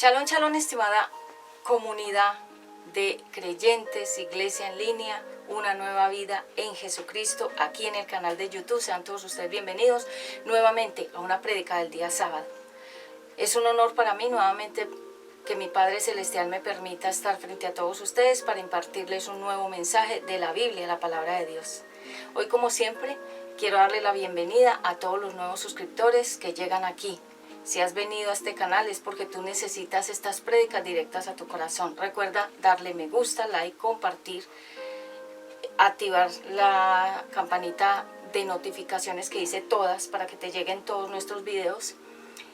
Shalom, shalom, estimada comunidad de creyentes, iglesia en línea, una nueva vida en Jesucristo, aquí en el canal de YouTube. Sean todos ustedes bienvenidos nuevamente a una prédica del día sábado. Es un honor para mí nuevamente que mi Padre Celestial me permita estar frente a todos ustedes para impartirles un nuevo mensaje de la Biblia, la palabra de Dios. Hoy, como siempre, quiero darle la bienvenida a todos los nuevos suscriptores que llegan aquí. Si has venido a este canal es porque tú necesitas estas prédicas directas a tu corazón. Recuerda darle me gusta, like, compartir, activar la campanita de notificaciones que dice todas para que te lleguen todos nuestros videos.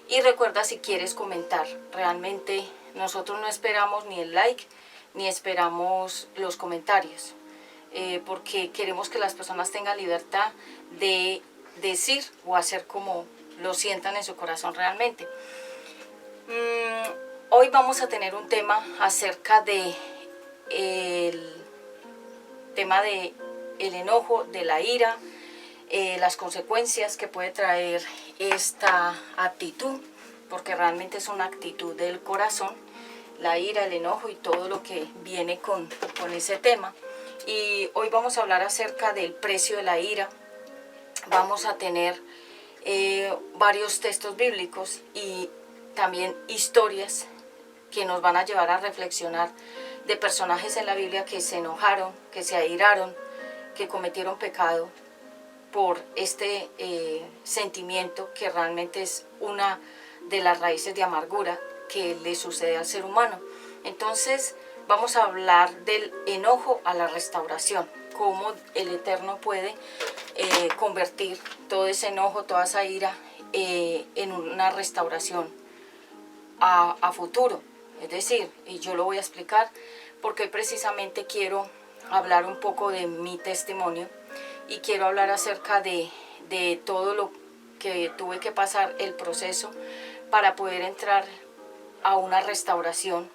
Y recuerda, si quieres comentar, realmente nosotros no esperamos ni el like ni esperamos los comentarios, porque queremos que las personas tengan libertad de decir o hacer como lo sientan en su corazón realmente. Hoy vamos a tener un tema acerca de el tema de el enojo, de la ira, las consecuencias que puede traer esta actitud, porque realmente es una actitud del corazón, la ira, el enojo y todo lo que viene con ese tema. Y hoy vamos a hablar acerca del precio de la ira. Vamos a tener varios textos bíblicos y también historias que nos van a llevar a reflexionar de personajes en la Biblia que se enojaron, que se airaron, que cometieron pecado por este sentimiento que realmente es una de las raíces de amargura que le sucede al ser humano. Entonces vamos a hablar del enojo a la restauración, cómo el Eterno puede convertir todo ese enojo, toda esa ira en una restauración a futuro. Es decir, y yo lo voy a explicar porque precisamente quiero hablar un poco de mi testimonio y quiero hablar acerca de todo lo que tuve que pasar, el proceso para poder entrar a una restauración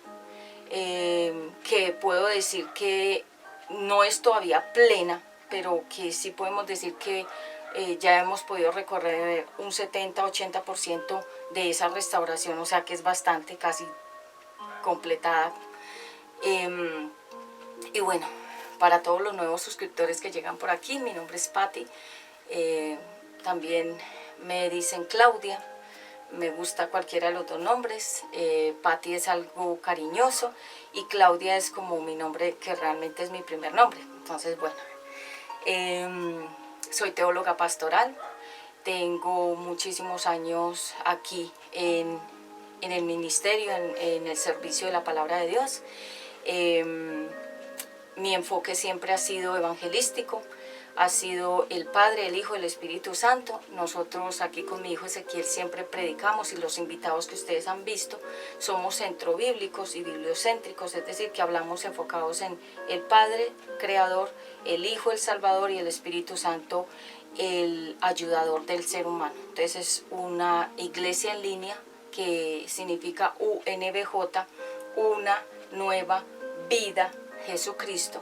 que puedo decir que no es todavía plena, pero que sí podemos decir que ya hemos podido recorrer un 70-80% de esa restauración, o sea que es bastante, casi completada. Y bueno, para todos los nuevos suscriptores que llegan por aquí, mi nombre es Patti, también me dicen Claudia, me gusta cualquiera de los dos nombres. Patti es algo cariñoso y Claudia es como mi nombre, que realmente es mi primer nombre. Entonces, bueno, soy teóloga pastoral, tengo muchísimos años aquí en el ministerio, en el servicio de la palabra de Dios. Mi enfoque siempre ha sido evangelístico, ha sido el Padre, el Hijo, el Espíritu Santo. Nosotros aquí con mi hijo Ezequiel siempre predicamos, y los invitados que ustedes han visto somos centrobíblicos y bibliocéntricos, es decir, que hablamos enfocados en el Padre, Creador, el Hijo, el Salvador, y el Espíritu Santo, el ayudador del ser humano. Entonces es una iglesia en línea, que significa UNBJ, una nueva vida Jesucristo.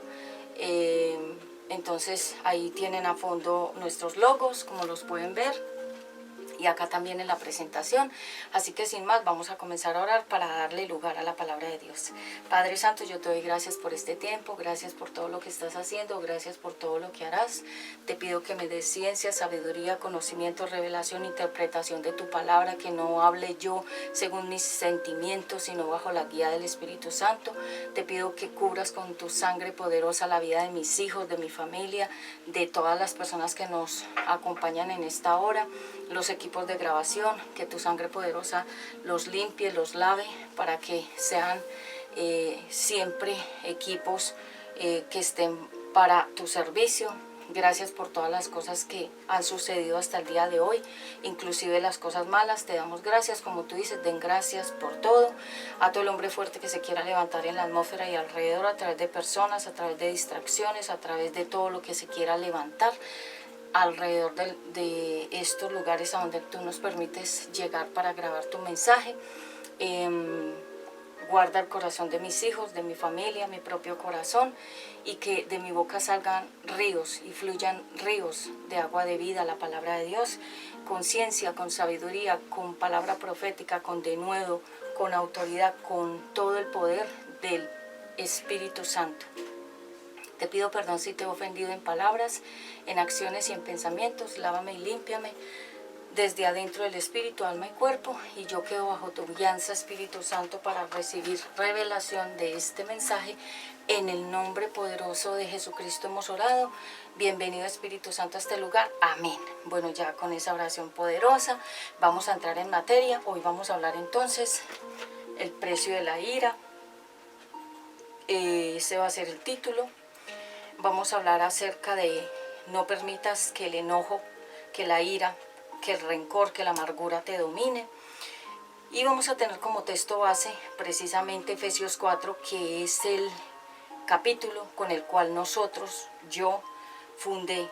Entonces ahí tienen a fondo nuestros logos, como los pueden ver, y acá también en la presentación. Así que sin más, vamos a comenzar a orar para darle lugar a la palabra de Dios. Padre Santo, yo te doy gracias por este tiempo, gracias por todo lo que estás haciendo, gracias por todo lo que harás. Te pido que me des ciencia, sabiduría, conocimiento, revelación, interpretación de tu palabra, que no hable yo según mis sentimientos, sino bajo la guía del Espíritu Santo. Te pido que cubras con tu sangre poderosa la vida de mis hijos, de mi familia, de todas las personas que nos acompañan en esta hora, los equipos de grabación, que tu sangre poderosa los limpie, los lave, para que sean siempre equipos que estén para tu servicio. Gracias por todas las cosas que han sucedido hasta el día de hoy, inclusive las cosas malas. Te damos gracias, como tú dices, den gracias por todo. A todo el hombre fuerte que se quiera levantar en la atmósfera y alrededor, a través de personas, a través de distracciones, a través de todo lo que se quiera levantar alrededor de estos lugares a donde tú nos permites llegar para grabar tu mensaje. guarda el corazón de mis hijos, de mi familia, mi propio corazón, y que de mi boca salgan ríos y fluyan ríos de agua de vida, la palabra de Dios, con ciencia, con sabiduría, con palabra profética, con denuedo, con autoridad, con todo el poder del Espíritu Santo. Te pido perdón si te he ofendido en palabras, en acciones y en pensamientos. Lávame y límpiame desde adentro del espíritu, alma y cuerpo, y yo quedo bajo tu guianza, Espíritu Santo, para recibir revelación de este mensaje. En el nombre poderoso de Jesucristo hemos orado. Bienvenido, Espíritu Santo, a este lugar. Amén. Bueno, ya con esa oración poderosa vamos a entrar en materia. Hoy vamos a hablar entonces el precio de la ira. Ese va a ser el título. Vamos a hablar acerca de no permitas que el enojo, que la ira, que el rencor, que la amargura te domine. Y vamos a tener como texto base precisamente Efesios 4, que es el capítulo con el cual yo fundé,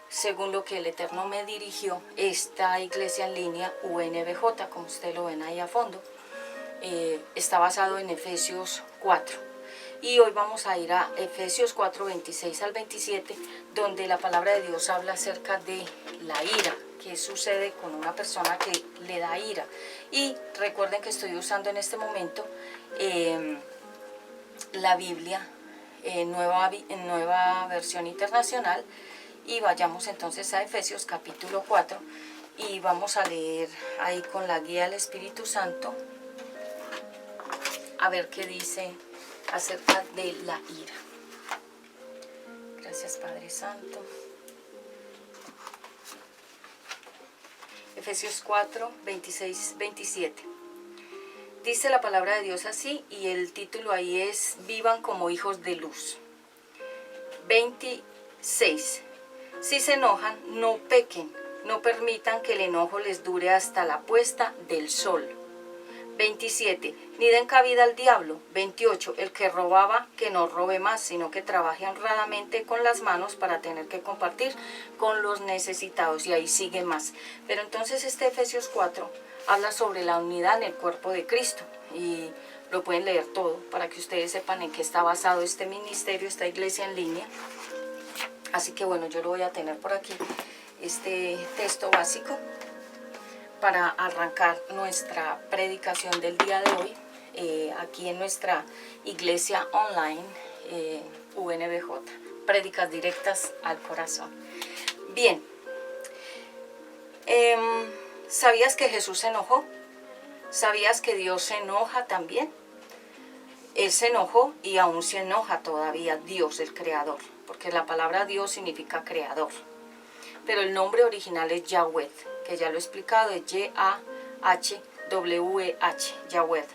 según lo que el Eterno me dirigió, esta iglesia en línea UNBJ, como ustedes lo ven ahí a fondo. Está basado en Efesios 4. Y hoy vamos a ir a Efesios 4, 26 al 27, donde la palabra de Dios habla acerca de la ira, qué sucede con una persona que le da ira. Y recuerden que estoy usando en este momento la Biblia en nueva versión internacional. Y vayamos entonces a Efesios capítulo 4 y vamos a leer ahí con la guía del Espíritu Santo, a ver qué dice acerca de la ira. Gracias, Padre Santo. Efesios 4, 26, 27. Dice la palabra de Dios así, y el título ahí es Vivan como hijos de luz. 26. Si se enojan, no pequen, no permitan que el enojo les dure hasta la puesta del sol. 27. Ni den cabida al diablo. 28. El que robaba, que no robe más, sino que trabaje honradamente con las manos para tener que compartir con los necesitados. Y ahí sigue más. Pero entonces este Efesios 4 habla sobre la unidad en el cuerpo de Cristo. Y lo pueden leer todo para que ustedes sepan en qué está basado este ministerio, esta iglesia en línea. Así que bueno, yo lo voy a tener por aquí, este texto básico, para arrancar nuestra predicación del día de hoy, aquí en nuestra iglesia online, UNBJ, prédicas directas al corazón. Bien, ¿sabías que Jesús se enojó? ¿Sabías que Dios se enoja también? Él se enojó y aún se enoja todavía, Dios, el Creador, porque la palabra Dios significa creador. Pero el nombre original es Yahweh, que ya lo he explicado, es Yahweh, Yahweh.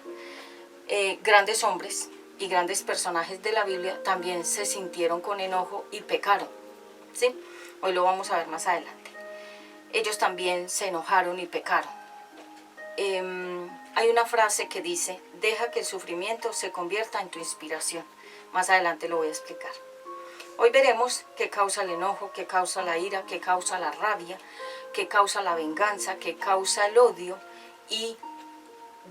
Grandes hombres y grandes personajes de la Biblia también se sintieron con enojo y pecaron, ¿sí? Hoy lo vamos a ver más adelante. Ellos también se enojaron y pecaron. Hay una frase que dice, deja que el sufrimiento se convierta en tu inspiración. Más adelante lo voy a explicar. Hoy veremos qué causa el enojo, qué causa la ira, qué causa la rabia, qué causa la venganza, qué causa el odio y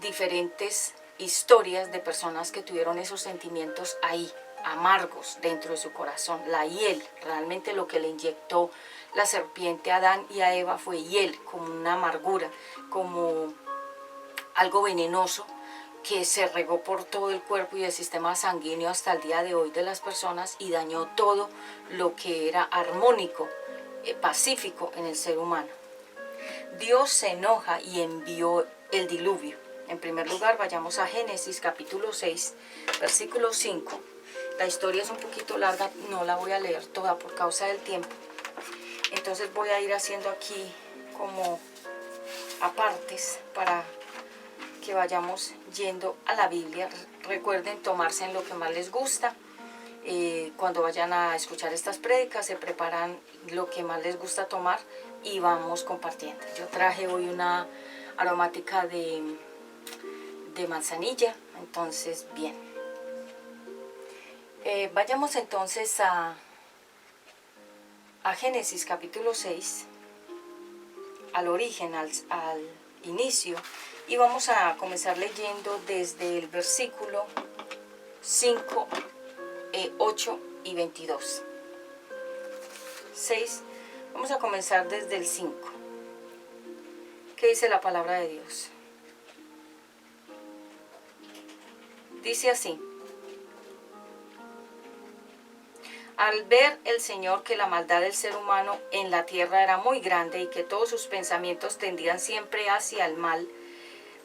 diferentes historias de personas que tuvieron esos sentimientos ahí, amargos dentro de su corazón. La hiel, realmente lo que le inyectó la serpiente a Adán y a Eva fue hiel, como una amargura, como algo venenoso que se regó por todo el cuerpo y el sistema sanguíneo hasta el día de hoy de las personas y dañó todo lo que era armónico, pacífico en el ser humano. Dios se enoja y envió el diluvio. En primer lugar, vayamos a Génesis capítulo 6, versículo 5. La historia es un poquito larga, no la voy a leer toda por causa del tiempo. Entonces voy a ir haciendo aquí como apartes para que vayamos yendo a la Biblia. Recuerden tomarse en lo que más les gusta. Cuando vayan a escuchar estas prédicas, se preparan lo que más les gusta tomar y vamos compartiendo. Yo traje hoy una aromática de manzanilla, entonces bien. Vayamos entonces a Génesis capítulo 6, al origen, al inicio Y vamos a comenzar leyendo desde el versículo 5, 8 y 22. 6. Vamos a comenzar desde el 5. ¿Qué dice la palabra de Dios? Dice así: al ver el Señor que la maldad del ser humano en la tierra era muy grande y que todos sus pensamientos tendían siempre hacia el mal,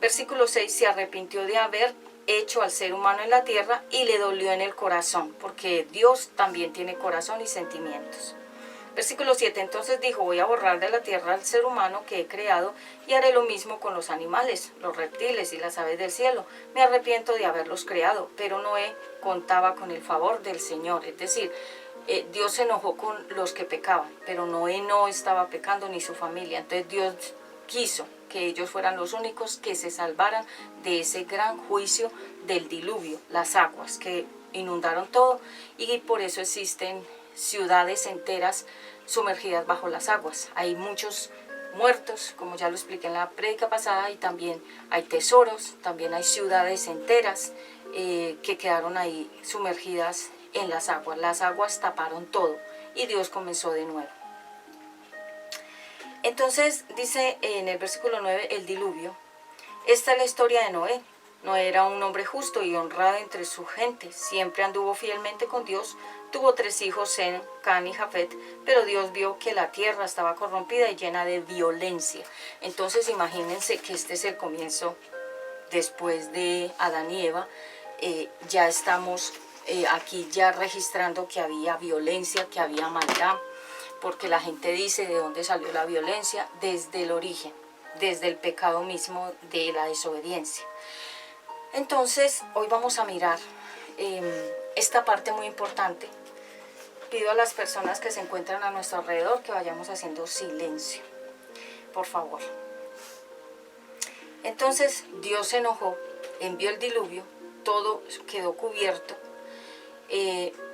versículo 6, se arrepintió de haber hecho al ser humano en la tierra y le dolió en el corazón, porque Dios también tiene corazón y sentimientos. Versículo 7, entonces dijo: voy a borrar de la tierra al ser humano que he creado y haré lo mismo con los animales, los reptiles y las aves del cielo. Me arrepiento de haberlos creado, pero Noé contaba con el favor del Señor. Es decir, Dios se enojó con los que pecaban, pero Noé no estaba pecando ni su familia. Entonces Dios quiso que ellos fueran los únicos que se salvaran de ese gran juicio del diluvio, las aguas que inundaron todo, y por eso existen ciudades enteras sumergidas bajo las aguas. Hay muchos muertos, como ya lo expliqué en la prédica pasada, y también hay tesoros, también hay ciudades enteras que quedaron ahí sumergidas en las aguas. Las aguas taparon todo y Dios comenzó de nuevo. Entonces dice en el versículo 9, el diluvio. Esta es la historia de Noé. Noé era un hombre justo y honrado entre su gente. Siempre anduvo fielmente con Dios. Tuvo 3 hijos, Sem, Cam y Jafet, pero Dios vio que la tierra estaba corrompida y llena de violencia. Entonces imagínense que este es el comienzo después de Adán y Eva. Ya estamos aquí ya registrando que había violencia, que había maldad, porque la gente dice de dónde salió la violencia, desde el origen, desde el pecado mismo de la desobediencia. Entonces hoy vamos a mirar esta parte muy importante. Pido a las personas que se encuentran a nuestro alrededor que vayamos haciendo silencio, por favor. Entonces Dios se enojó, envió el diluvio, todo quedó cubierto,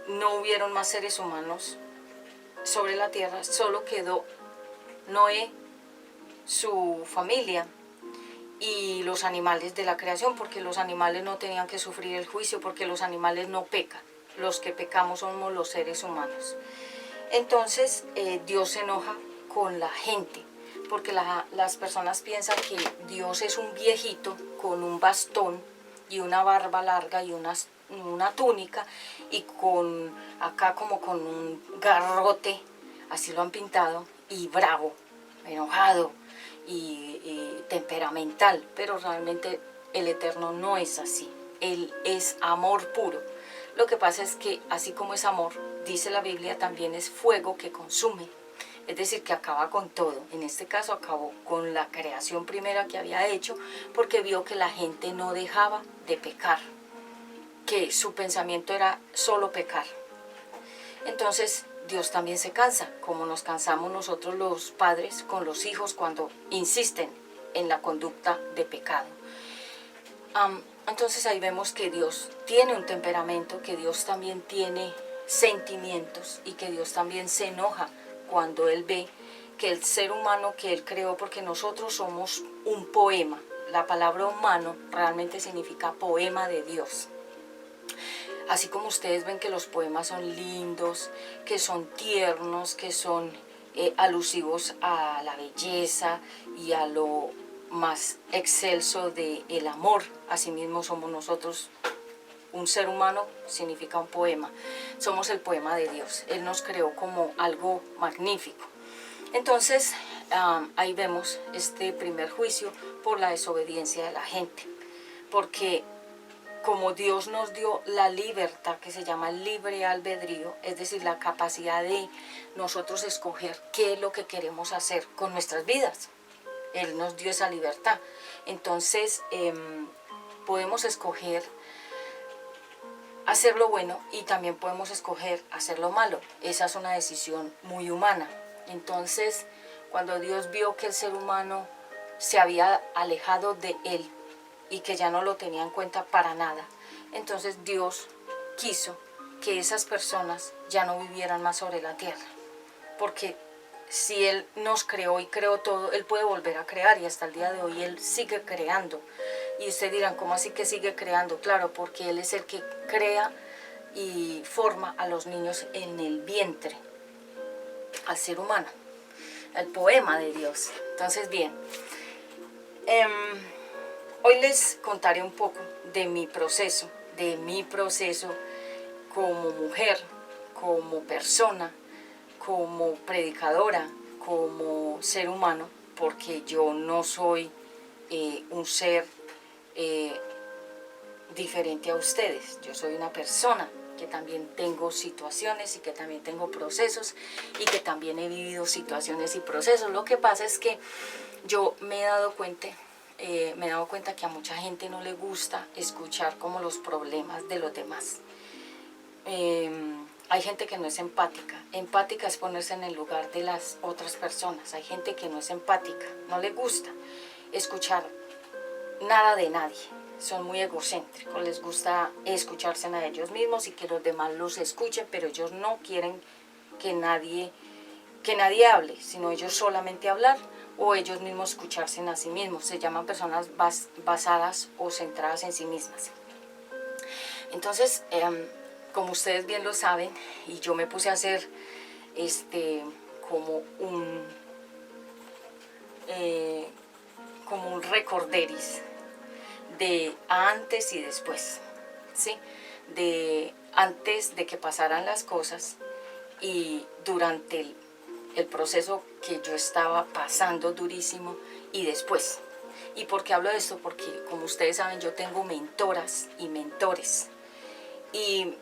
no hubieron más seres humanos sobre la tierra, solo quedó Noé, su familia y los animales de la creación, porque los animales no tenían que sufrir el juicio, porque los animales no pecan, los que pecamos somos los seres humanos. Entonces Dios se enoja con la gente, porque las personas piensan que Dios es un viejito con un bastón y una barba larga y una túnica y con acá como con un garrote, así lo han pintado, y bravo, enojado y temperamental, pero realmente el Eterno no es así. Él es amor puro. Lo que pasa es que así como es amor, dice la Biblia, también es fuego que consume. Es decir, que acaba con todo. En este caso acabó con la creación primera que había hecho, porque vio que la gente no dejaba de pecar, que su pensamiento era solo pecar. Entonces Dios también se cansa, como nos cansamos nosotros los padres con los hijos cuando insisten en la conducta de pecado. Entonces ahí vemos que Dios tiene un temperamento, que Dios también tiene sentimientos y que Dios también se enoja cuando Él ve que el ser humano que Él creó, porque nosotros somos un poema. La palabra humano realmente significa poema de Dios. Así como ustedes ven que los poemas son lindos, que son tiernos, que son alusivos a la belleza y a lo más excelso del amor, asimismo somos nosotros. Un ser humano significa un poema. Somos el poema de Dios. Él nos creó como algo magnífico. Entonces, ahí vemos este primer juicio por la desobediencia de la gente. Porque como Dios nos dio la libertad, que se llama libre albedrío, es decir, la capacidad de nosotros escoger qué es lo que queremos hacer con nuestras vidas. Él nos dio esa libertad. Entonces, podemos escoger hacer lo bueno y también podemos escoger hacer lo malo. Esa es una decisión muy humana. Entonces, cuando Dios vio que el ser humano se había alejado de Él y que ya no lo tenía en cuenta para nada, entonces Dios quiso que esas personas ya no vivieran más sobre la tierra, porque si Él nos creó y creó todo, Él puede volver a crear, y hasta el día de hoy Él sigue creando. Y ustedes dirán, ¿cómo así que sigue creando? Claro, porque Él es el que crea y forma a los niños en el vientre, al ser humano, el poema de Dios. Entonces, bien, hoy les contaré un poco de mi proceso como mujer, como persona, como predicadora, como ser humano, porque yo no soy un ser diferente a ustedes. Yo soy una persona que también tengo situaciones y que también tengo procesos y que también he vivido situaciones y procesos. Lo que pasa es que yo me he dado cuenta que a mucha gente no le gusta escuchar como los problemas de los demás. Hay gente que no es empática. Empática es ponerse en el lugar de las otras personas. Hay gente que no es empática, no le gusta escuchar nada de nadie. Son muy egocéntricos, les gusta escucharse a ellos mismos y que los demás los escuchen, pero ellos no quieren que nadie hable, sino ellos solamente hablar o ellos mismos escucharse a sí mismos. Se llaman personas basadas o centradas en sí mismas. Entonces, como ustedes bien lo saben, y yo me puse a hacer como un recorderis de antes y después, ¿sí? De antes de que pasaran las cosas y durante el proceso que yo estaba pasando durísimo y después. ¿Y por qué hablo de esto? Porque, como ustedes saben, yo tengo mentoras y mentores y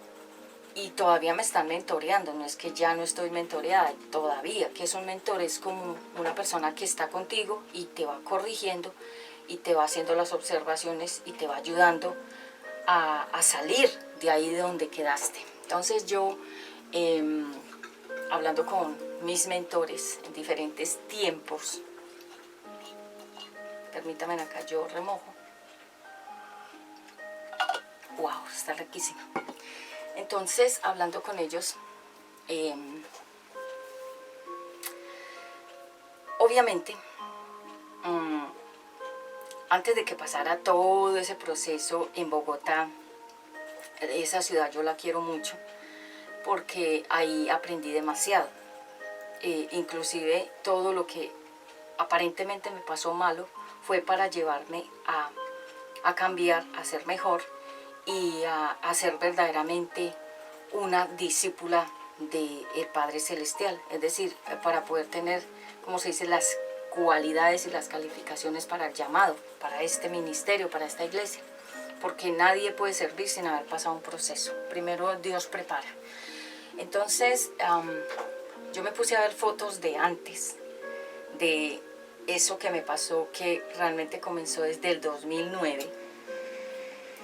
todavía me están mentoreando. No es que ya no estoy mentoreada, todavía. Que es un mentor, es como una persona que está contigo y te va corrigiendo y te va haciendo las observaciones y te va ayudando a salir de ahí de donde quedaste. Entonces yo, hablando con mis mentores en diferentes tiempos, permítanme acá, yo remojo. Wow, está riquísimo. Entonces, hablando con ellos, obviamente, antes de que pasara todo ese proceso en Bogotá, esa ciudad yo la quiero mucho, porque ahí aprendí demasiado. Inclusive todo lo que aparentemente me pasó malo fue para llevarme a cambiar, a ser mejor y a ser verdaderamente una discípula del Padre Celestial. Es decir, para poder tener, como se dice, las cualidades y las calificaciones para el llamado, para este ministerio, para esta iglesia. Porque nadie puede servir sin haber pasado un proceso. Primero Dios prepara. Entonces, yo me puse a ver fotos de antes, de eso que me pasó, que realmente comenzó desde el 2009,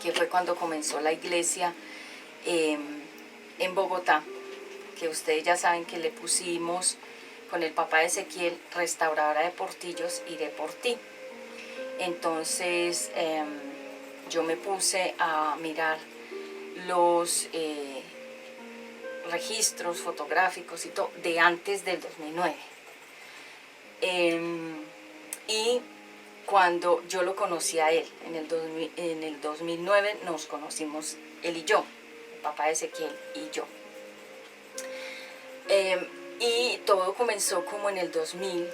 que fue cuando comenzó la iglesia en Bogotá, que ustedes ya saben que le pusimos con el papá de Ezequiel, restauradora de portillos, iré por ti. Entonces yo me puse a mirar los registros fotográficos y todo de antes del 2009. Y cuando yo lo conocí a él, en el 2009 nos conocimos él y yo, el papá de Ezequiel y yo. Y todo comenzó como en el 2000,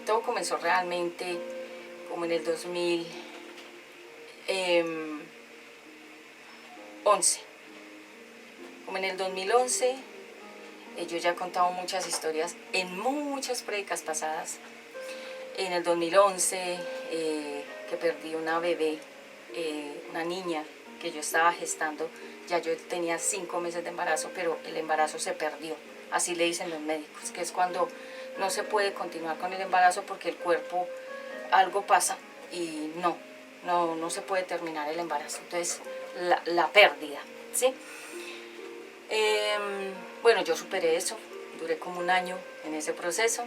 todo comenzó realmente como en el 2011. Como en el 2011, yo ya he contado muchas historias en muchas prédicas pasadas. En el 2011, que perdí una bebé, una niña que yo estaba gestando. Ya yo tenía 5 meses de embarazo, pero el embarazo se perdió. Así le dicen los médicos, que es cuando no se puede continuar con el embarazo porque el cuerpo, algo pasa y no se puede terminar el embarazo. Entonces, la pérdida, ¿sí? Bueno, yo superé eso, duré como un año en ese proceso.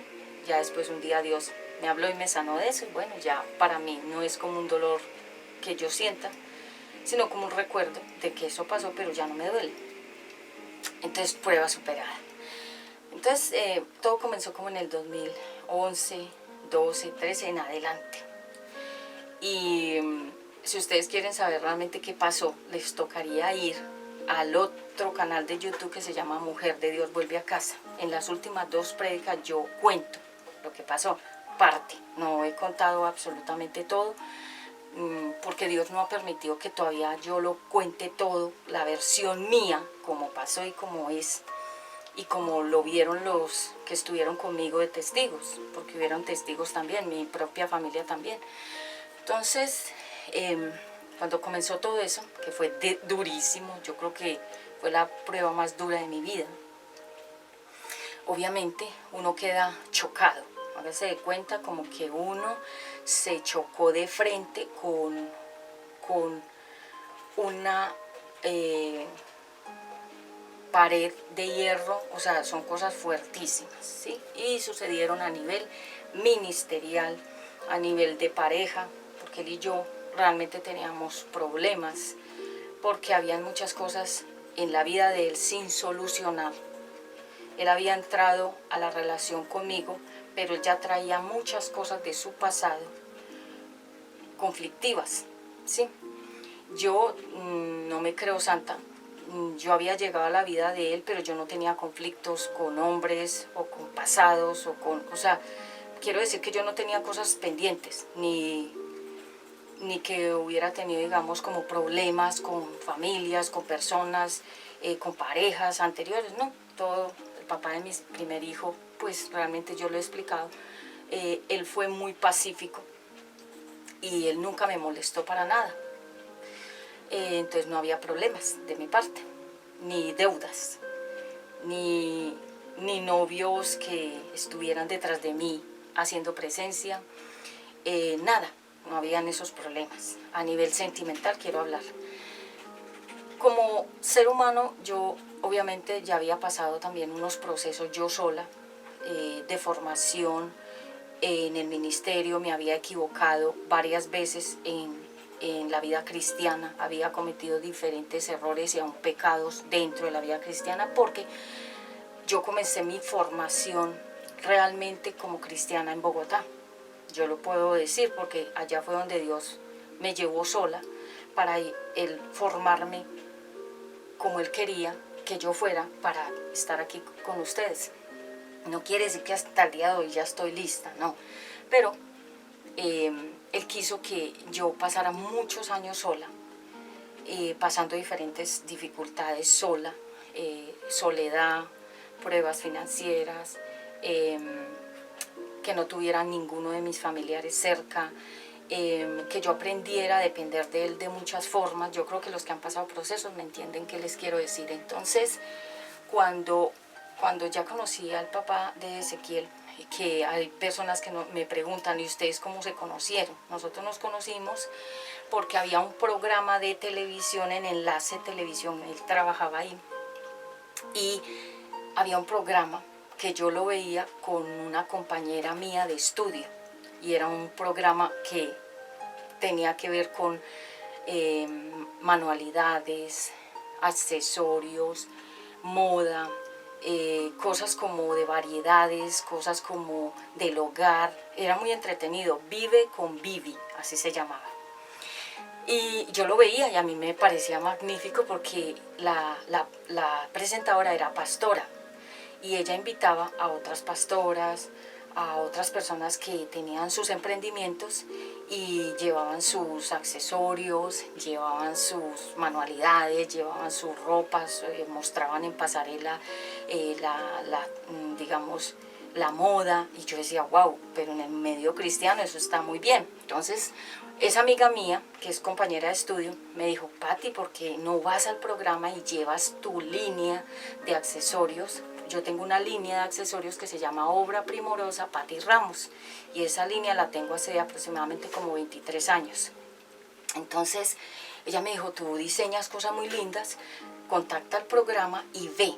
Ya después un día Dios me habló y me sanó de eso. Y bueno, ya para mí no es como un dolor que yo sienta, sino como un recuerdo de que eso pasó, pero ya no me duele. Entonces, prueba superada. Entonces todo comenzó como en el 2011, 12, 13 en adelante. Y si ustedes quieren saber realmente qué pasó, les tocaría ir al otro canal de YouTube que se llama Mujer de Dios Vuelve a Casa. En las últimas 2 prédicas yo cuento lo que pasó, parte, no he contado absolutamente todo, porque Dios no ha permitido que todavía yo lo cuente todo, la versión mía, como pasó y como es, y como lo vieron los que estuvieron conmigo de testigos, porque hubieron testigos también, mi propia familia también. Entonces, cuando comenzó todo eso, que fue durísimo, yo creo que fue la prueba más dura de mi vida, obviamente uno queda chocado. Hágase de cuenta como que uno se chocó de frente con una pared de hierro, o sea, son cosas fuertísimas, ¿sí? Y sucedieron a nivel ministerial, a nivel de pareja, porque él y yo realmente teníamos problemas, porque habían muchas cosas en la vida de él sin solucionar. Él había entrado a la relación conmigo, pero él ya traía muchas cosas de su pasado conflictivas, ¿sí? Yo no me creo santa. Yo había llegado a la vida de él, pero yo no tenía conflictos con hombres o con pasados o sea, quiero decir que yo no tenía cosas pendientes, ni que hubiera tenido, digamos, como problemas con familias, con personas, con parejas anteriores, no, todo. El papá de mi primer hijo, pues realmente yo lo he explicado, él fue muy pacífico y él nunca me molestó para nada. Entonces no había problemas de mi parte, ni deudas, ni novios que estuvieran detrás de mí haciendo presencia, nada, no habían esos problemas. A nivel sentimental quiero hablar. Como ser humano yo obviamente ya había pasado también unos procesos yo sola, de formación en el ministerio, me había equivocado varias veces en la vida cristiana, había cometido diferentes errores y aún pecados dentro de la vida cristiana, porque yo comencé mi formación realmente como cristiana en Bogotá. Yo lo puedo decir porque allá fue donde Dios me llevó sola para él formarme como él quería que yo fuera para estar aquí con ustedes. No quiere decir que hasta el día de hoy ya estoy lista, no, pero él quiso que yo pasara muchos años sola, pasando diferentes dificultades sola, soledad, pruebas financieras, que no tuviera ninguno de mis familiares cerca, que yo aprendiera a depender de él de muchas formas. Yo creo que los que han pasado procesos me entienden qué les quiero decir. Entonces, cuando ya conocí al papá de Ezequiel, que hay personas que me preguntan, ¿y ustedes cómo se conocieron? Nosotros nos conocimos porque había un programa de televisión en Enlace Televisión, él trabajaba ahí, y había un programa que yo lo veía con una compañera mía de estudio, y era un programa que tenía que ver con manualidades, accesorios, moda, cosas como de variedades, cosas como del hogar. Era muy entretenido. Vive con Vivi, así se llamaba. Y yo lo veía y a mí me parecía magnífico porque la presentadora era pastora y ella invitaba a otras pastoras, a otras personas que tenían sus emprendimientos y llevaban sus accesorios, llevaban sus manualidades, llevaban sus ropas, mostraban en pasarela digamos, la moda, y yo decía, wow, pero en el medio cristiano eso está muy bien. Entonces, esa amiga mía, que es compañera de estudio, me dijo, Pati, ¿por qué no vas al programa y llevas tu línea de accesorios? Yo tengo una línea de accesorios que se llama Obra Primorosa Pati Ramos, y esa línea la tengo hace aproximadamente como 23 años. Entonces ella me dijo, tú diseñas cosas muy lindas, contacta al programa y ve.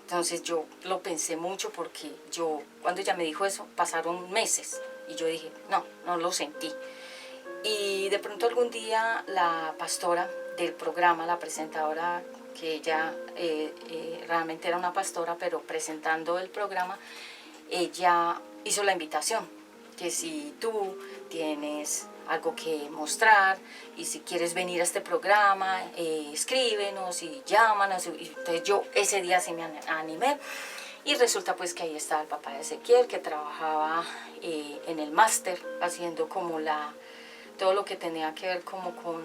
Entonces yo lo pensé mucho porque cuando ella me dijo eso, pasaron meses y yo dije, no lo sentí. Y de pronto algún día la pastora del programa, la presentadora, que ella realmente era una pastora, pero presentando el programa, ella hizo la invitación, que si tú tienes algo que mostrar y si quieres venir a este programa, escríbenos y llámanos. Y entonces yo ese día sí me animé. Y resulta pues que ahí está el papá de Ezequiel, que trabajaba en el máster, haciendo como todo lo que tenía que ver como con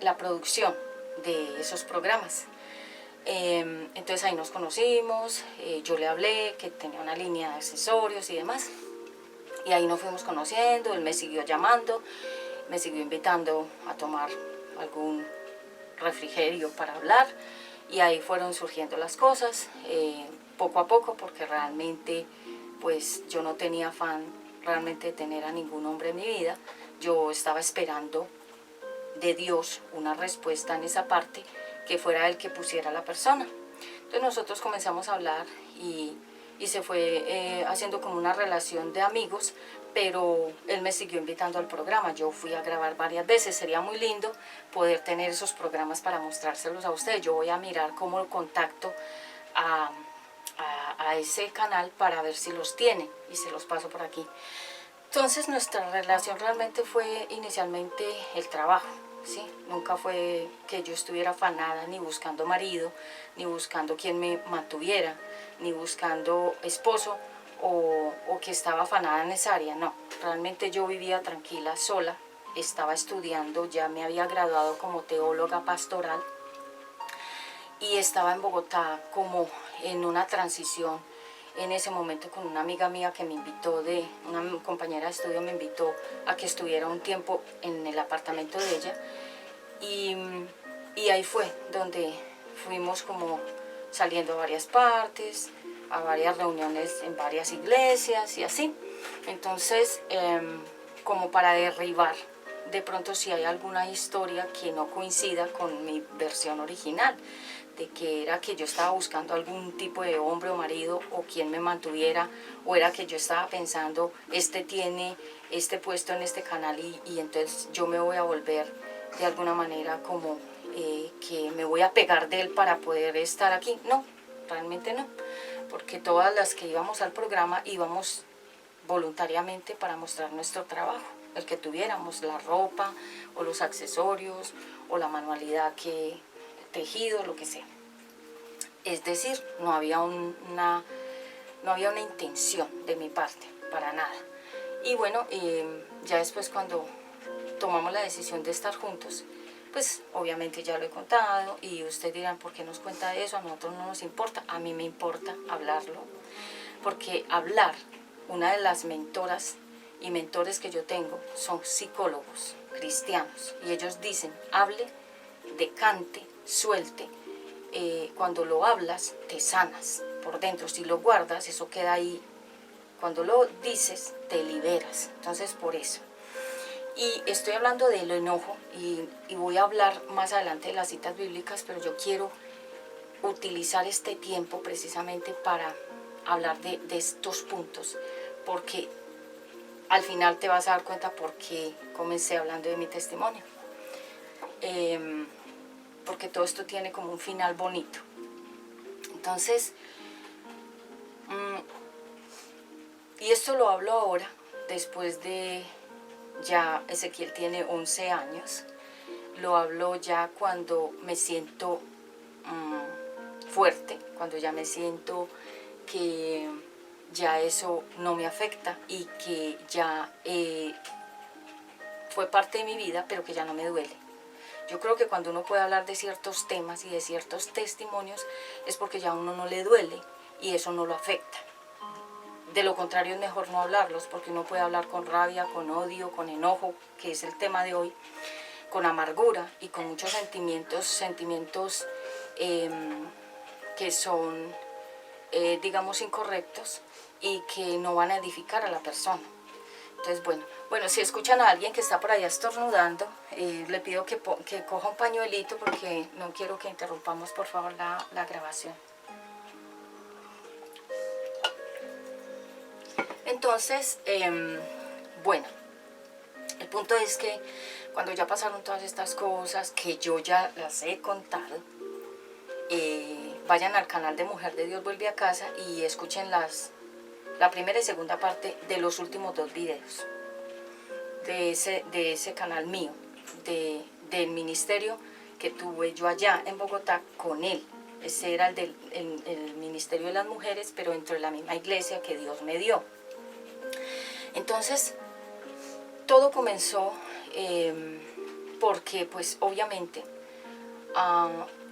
la producción de esos programas. Entonces ahí nos conocimos, yo le hablé que tenía una línea de accesorios y demás. Y ahí nos fuimos conociendo, él me siguió llamando, me siguió invitando a tomar algún refrigerio para hablar. Y ahí fueron surgiendo las cosas, poco a poco, porque realmente pues yo no tenía afán realmente de tener a ningún hombre en mi vida. Yo estaba esperando de Dios una respuesta en esa parte, que fuera el que pusiera a la persona. Entonces nosotros comenzamos a hablar y se fue haciendo como una relación de amigos, pero él me siguió invitando al programa. Yo fui a grabar varias veces. Sería muy lindo poder tener esos programas para mostrárselos a ustedes. Yo voy a mirar cómo contacto a ese canal para ver si los tiene y se los paso por aquí. Entonces nuestra relación realmente fue inicialmente el trabajo, ¿sí? Nunca fue que yo estuviera afanada ni buscando marido, ni buscando quien me mantuviera, ni buscando esposo o que estaba afanada en esa área. No, realmente yo vivía tranquila, sola, estaba estudiando, ya me había graduado como teóloga pastoral y estaba en Bogotá como en una transición en ese momento con una amiga mía que me invitó, una compañera de estudio me invitó a que estuviera un tiempo en el apartamento de ella y ahí fue donde fuimos como saliendo a varias partes, a varias reuniones en varias iglesias y así. Entonces, como para derribar de pronto si hay alguna historia que no coincida con mi versión original, de que era que yo estaba buscando algún tipo de hombre o marido o quien me mantuviera, o era que yo estaba pensando, este tiene este puesto en este canal y entonces yo me voy a volver de alguna manera como que me voy a pegar de él para poder estar aquí. No, realmente no, porque todas las que íbamos al programa íbamos voluntariamente para mostrar nuestro trabajo, el que tuviéramos, la ropa o los accesorios o la manualidad que tejido, lo que sea. Es decir, no había una intención de mi parte, para nada. Y bueno, ya después cuando tomamos la decisión de estar juntos, pues obviamente ya lo he contado y ustedes dirán, ¿por qué nos cuenta eso? A nosotros no nos importa, a mí me importa hablarlo, porque hablar, una de las mentoras y mentores que yo tengo son psicólogos cristianos y ellos dicen, hable, decante, suelte. Cuando lo hablas te sanas por dentro, si lo guardas eso queda ahí, cuando lo dices te liberas. Entonces por eso, y estoy hablando del enojo y voy a hablar más adelante de las citas bíblicas, pero yo quiero utilizar este tiempo precisamente para hablar de estos puntos, porque al final te vas a dar cuenta por qué comencé hablando de mi testimonio. Porque todo esto tiene como un final bonito. Entonces, y esto lo hablo ahora, después de, ya Ezequiel tiene 11 años, lo hablo ya cuando me siento fuerte, cuando ya me siento que ya eso no me afecta y que ya fue parte de mi vida, pero que ya no me duele. Yo creo que cuando uno puede hablar de ciertos temas y de ciertos testimonios es porque ya a uno no le duele y eso no lo afecta. De lo contrario es mejor no hablarlos, porque uno puede hablar con rabia, con odio, con enojo, que es el tema de hoy, con amargura y con muchos sentimientos que son, digamos, incorrectos y que no van a edificar a la persona. Entonces, bueno, si escuchan a alguien que está por allá estornudando, le pido que coja un pañuelito porque no quiero que interrumpamos, por favor, la grabación. Entonces, bueno, El punto es que cuando ya pasaron todas estas cosas, que yo ya las he contado, vayan al canal de Mujer de Dios Vuelve a Casa y escuchen la primera y segunda parte de los últimos 2 videos de ese canal mío, del ministerio que tuve yo allá en Bogotá con él. Ese era el ministerio de las mujeres, pero dentro de la misma iglesia que Dios me dio. Entonces, todo comenzó porque, pues, obviamente,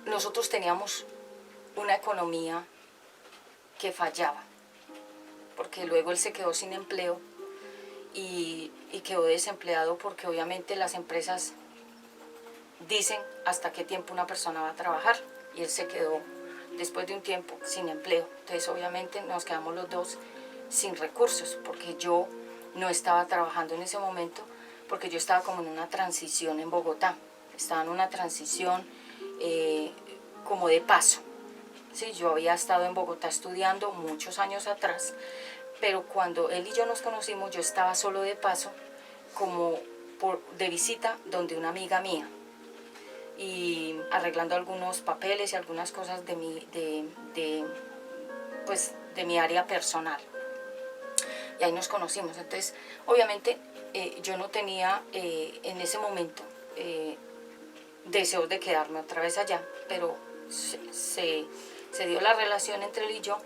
nosotros teníamos una economía que fallaba, porque luego él se quedó sin empleo y quedó desempleado, porque obviamente las empresas dicen hasta qué tiempo una persona va a trabajar, y él se quedó después de un tiempo sin empleo. Entonces obviamente nos quedamos los dos sin recursos, porque yo no estaba trabajando en ese momento, porque yo estaba como en una transición en Bogotá, estaba en una transición como de paso. Sí, yo había estado en Bogotá estudiando muchos años atrás, pero cuando él y yo nos conocimos, yo estaba solo de paso, como de visita donde una amiga mía, y arreglando algunos papeles y algunas cosas de mi área personal. Y ahí nos conocimos. Entonces, obviamente, yo no tenía en ese momento deseos de quedarme otra vez allá, pero se dio la relación entre él y yo,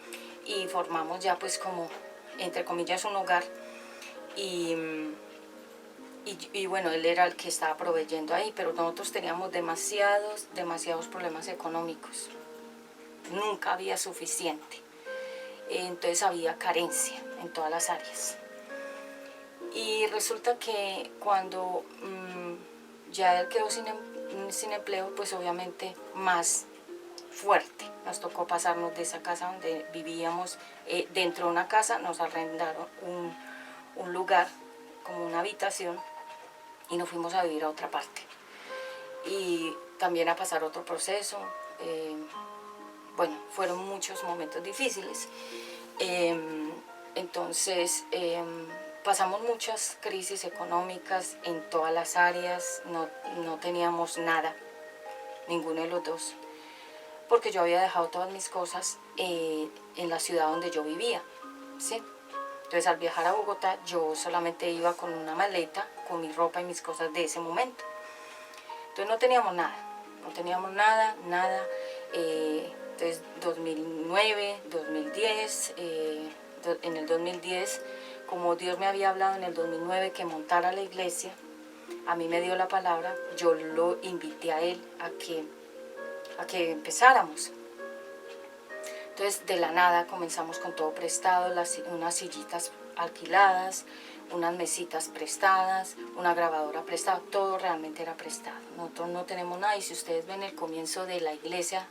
y formamos ya, pues, como, entre comillas, un hogar. Y bueno, él era el que estaba proveyendo ahí, pero nosotros teníamos demasiados problemas económicos. Nunca había suficiente. Entonces había carencia en todas las áreas. Y resulta que cuando ya él quedó sin empleo, pues obviamente más fuerte. Nos tocó pasarnos de esa casa donde vivíamos, dentro de una casa nos arrendaron un lugar, como una habitación, y nos fuimos a vivir a otra parte. Y también a pasar otro proceso. Bueno, fueron muchos momentos difíciles. Entonces, pasamos muchas crisis económicas en todas las áreas. No teníamos nada, ninguno de los dos, porque yo había dejado todas mis cosas en la ciudad donde yo vivía, ¿sí? Entonces, al viajar a Bogotá, yo solamente iba con una maleta, con mi ropa y mis cosas de ese momento. Entonces no teníamos nada. Entonces 2009, 2010, en el 2010, como Dios me había hablado en el 2009 que montara la iglesia, a mí me dio la palabra, yo lo invité a él a que empezáramos. Entonces, de la nada comenzamos con todo prestado, unas sillitas alquiladas, unas mesitas prestadas, una grabadora prestada, todo realmente era prestado. Nosotros no tenemos nada, y si ustedes ven el comienzo de la iglesia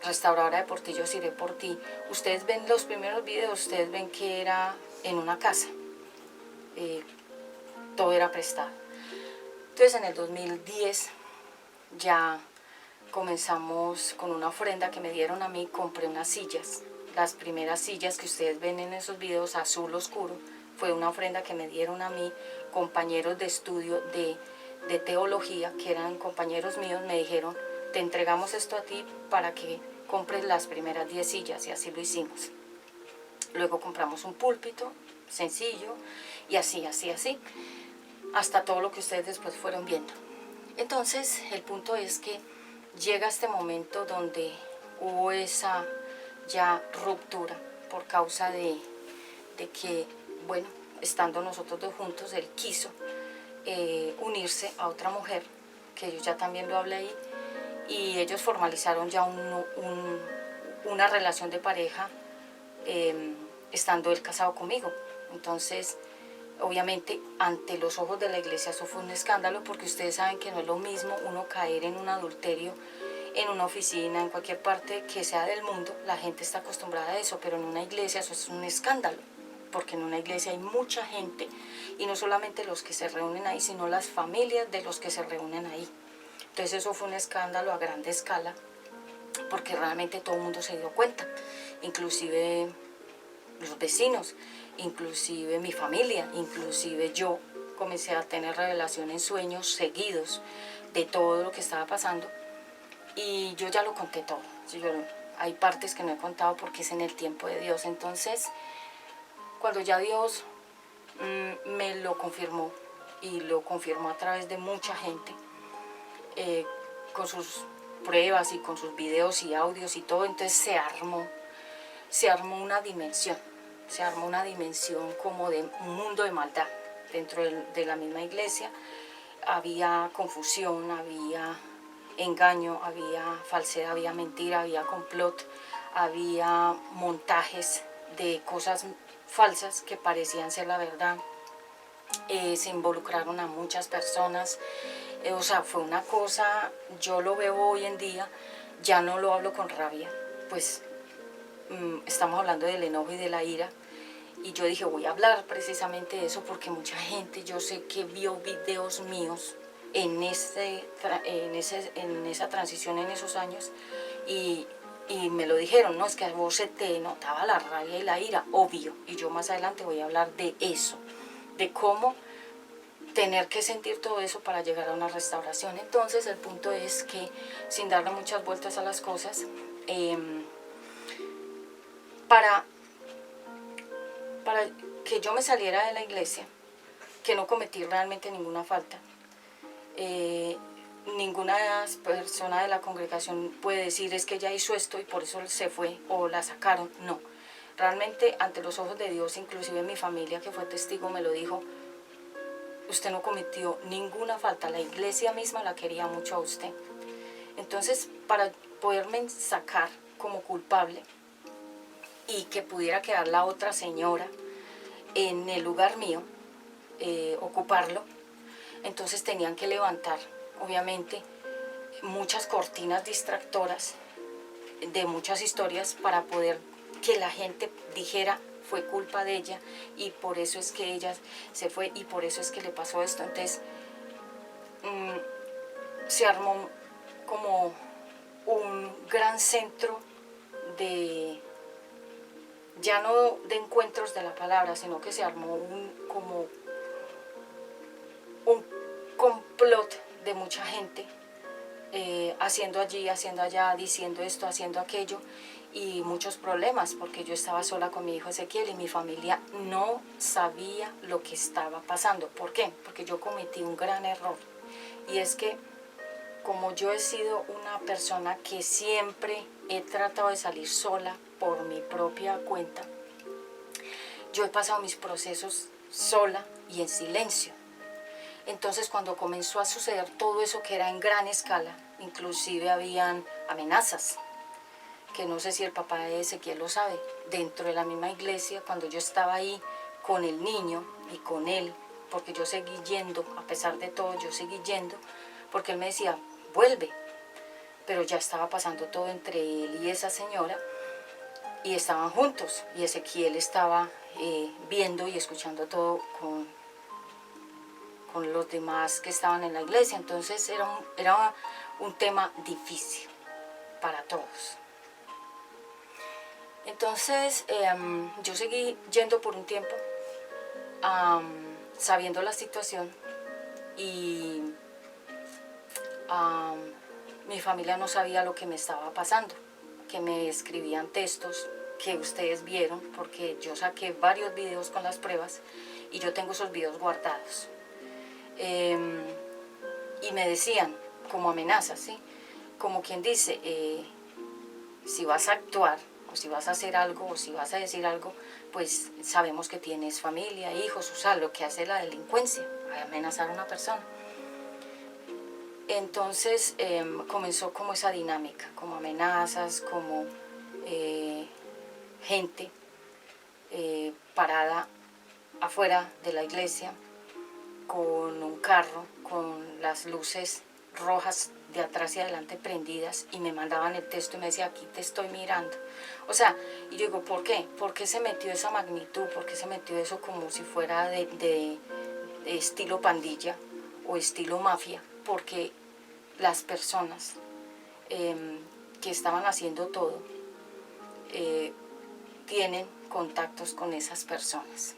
Restauradora de Portillos, iré por ti, ustedes ven los primeros videos, ustedes ven que era en una casa, todo era prestado. Entonces en el 2010 ya comenzamos con una ofrenda que me dieron a mí, compré unas sillas. Las primeras sillas que ustedes ven en esos videos azul oscuro fue una ofrenda que me dieron a mí compañeros de estudio de teología, que eran compañeros míos. Me dijeron, te entregamos esto a ti para que compres las primeras 10 sillas, y así lo hicimos. Luego compramos un púlpito sencillo, y así, hasta todo lo que ustedes después fueron viendo. Entonces, el punto es que llega este momento donde hubo esa ya ruptura por causa de que, bueno, estando nosotros dos juntos, él quiso unirse a otra mujer, que yo ya también lo hablé ahí, y ellos formalizaron ya una relación de pareja, estando él casado conmigo. Entonces, obviamente, ante los ojos de la iglesia eso fue un escándalo, porque ustedes saben que no es lo mismo uno caer en un adulterio en una oficina, en cualquier parte que sea del mundo. La gente está acostumbrada a eso, pero en una iglesia eso es un escándalo, porque en una iglesia hay mucha gente, y no solamente los que se reúnen ahí, sino las familias de los que se reúnen ahí. Entonces eso fue un escándalo a grande escala, porque realmente todo el mundo se dio cuenta, inclusive los vecinos, inclusive mi familia, inclusive yo comencé a tener revelación en sueños seguidos de todo lo que estaba pasando, y yo ya lo conté todo. Hay partes que no he contado porque es en el tiempo de Dios. Entonces, cuando ya Dios me lo confirmó, y lo confirmó a través de mucha gente, con sus pruebas y con sus videos y audios y todo, entonces se armó una dimensión, como de un mundo de maldad dentro de la misma iglesia. Había confusión, había engaño, había falsedad, había mentira, había complot, había montajes de cosas falsas que parecían ser la verdad. Se involucraron a muchas personas, o sea, fue una cosa, yo lo veo hoy en día, ya no lo hablo con rabia, pues estamos hablando del enojo y de la ira, y yo dije, voy a hablar precisamente de eso porque mucha gente, yo sé que vio videos míos en esa transición, en esos años, y me lo dijeron, no, es que a vos se te notaba la rabia y la ira, obvio, y yo más adelante voy a hablar de eso, de cómo tener que sentir todo eso para llegar a una restauración. Entonces el punto es que, sin darle muchas vueltas a las cosas, para que yo me saliera de la iglesia, que no cometí realmente ninguna falta, ninguna persona de la congregación puede decir es que ella hizo esto y por eso se fue o la sacaron, no. Realmente, ante los ojos de Dios, inclusive mi familia, que fue testigo, me lo dijo, usted no cometió ninguna falta, la iglesia misma la quería mucho a usted. Entonces, para poderme sacar como culpable y que pudiera quedar la otra señora en el lugar mío, ocuparlo, entonces tenían que levantar, obviamente, muchas cortinas distractoras de muchas historias para poder que la gente dijera fue culpa de ella y por eso es que ella se fue y por eso es que le pasó esto. Entonces se armó como un gran centro de, ya no de encuentros de la palabra, sino que se armó como un complot de mucha gente, haciendo allí, haciendo allá, diciendo esto, haciendo aquello, y muchos problemas, porque yo estaba sola con mi hijo Ezequiel y mi familia no sabía lo que estaba pasando. ¿Por qué? Porque yo cometí un gran error, y es que como yo he sido una persona que siempre he tratado de salir sola por mi propia cuenta, yo he pasado mis procesos sola y en silencio. Entonces, cuando comenzó a suceder todo eso que era en gran escala, inclusive habían amenazas, que no sé si el papá de Ezequiel lo sabe, dentro de la misma iglesia, cuando yo estaba ahí con el niño y con él, porque yo seguí yendo, a pesar de todo, yo seguí yendo, porque él me decía, vuelve, pero ya estaba pasando todo entre él y esa señora, y estaban juntos, y Ezequiel estaba viendo y escuchando todo con los demás que estaban en la iglesia. Entonces era un tema difícil para todos. Entonces yo seguí yendo por un tiempo, sabiendo la situación, y mi familia no sabía lo que me estaba pasando, que me escribían textos que ustedes vieron, porque yo saqué varios videos con las pruebas y yo tengo esos videos guardados. Y me decían como amenazas, ¿sí? Como quien dice, si vas a actuar o si vas a hacer algo o si vas a decir algo, pues sabemos que tienes familia, hijos, o sea, lo que hace la delincuencia, amenazar a una persona. Entonces comenzó como esa dinámica, como amenazas, como gente parada afuera de la iglesia con un carro, con las luces rojas de atrás y adelante prendidas, y me mandaban el texto y me decía, aquí te estoy mirando. O sea, y yo digo, ¿por qué? ¿Por qué se metió esa magnitud? ¿Por qué se metió eso como si fuera de estilo pandilla o estilo mafia? Porque las personas que estaban haciendo todo tienen contactos con esas personas.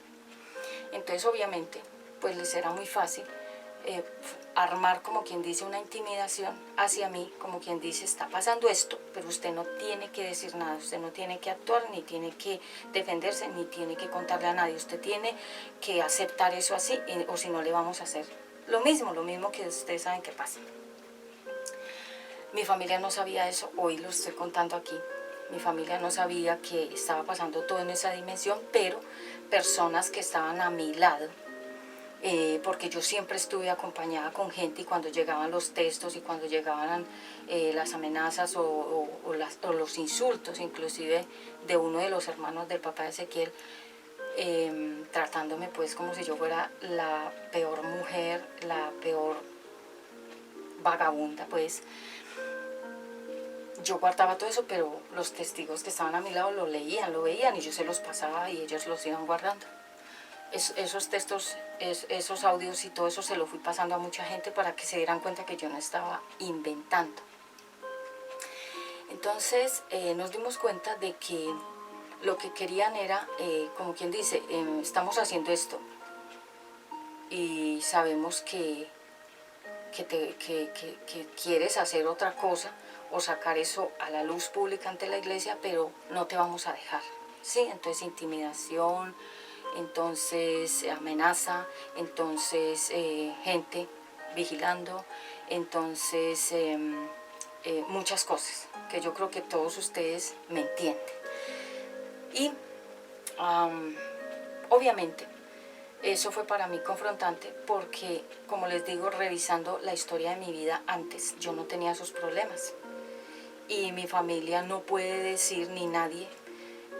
Entonces, obviamente, pues les era muy fácil armar, como quien dice, una intimidación hacia mí, como quien dice, está pasando esto, pero usted no tiene que decir nada, usted no tiene que actuar, ni tiene que defenderse, ni tiene que contarle a nadie, usted tiene que aceptar eso así, o si no le vamos a hacer lo mismo que ustedes saben que pasa. Mi familia no sabía eso, hoy lo estoy contando aquí. Mi familia no sabía que estaba pasando todo en esa dimensión, pero personas que estaban a mi lado, porque yo siempre estuve acompañada con gente, y cuando llegaban los textos y cuando llegaban las amenazas o los insultos, inclusive de uno de los hermanos del papá de Ezequiel, tratándome pues como si yo fuera la peor mujer, la peor vagabunda, pues yo guardaba todo eso, pero los testigos que estaban a mi lado lo leían, lo veían, y yo se los pasaba y ellos los iban guardando. Esos textos, esos audios y todo eso se lo fui pasando a mucha gente para que se dieran cuenta que yo no estaba inventando. Entonces nos dimos cuenta de que lo que querían era, como quien dice, estamos haciendo esto y sabemos que quieres hacer otra cosa o sacar eso a la luz pública ante la iglesia, pero no te vamos a dejar, ¿sí? Entonces intimidación, entonces amenaza, entonces gente vigilando, entonces muchas cosas que yo creo que todos ustedes me entienden. Y obviamente eso fue para mí confrontante porque, como les digo, revisando la historia de mi vida antes, yo no tenía esos problemas. Y mi familia no puede decir, ni nadie,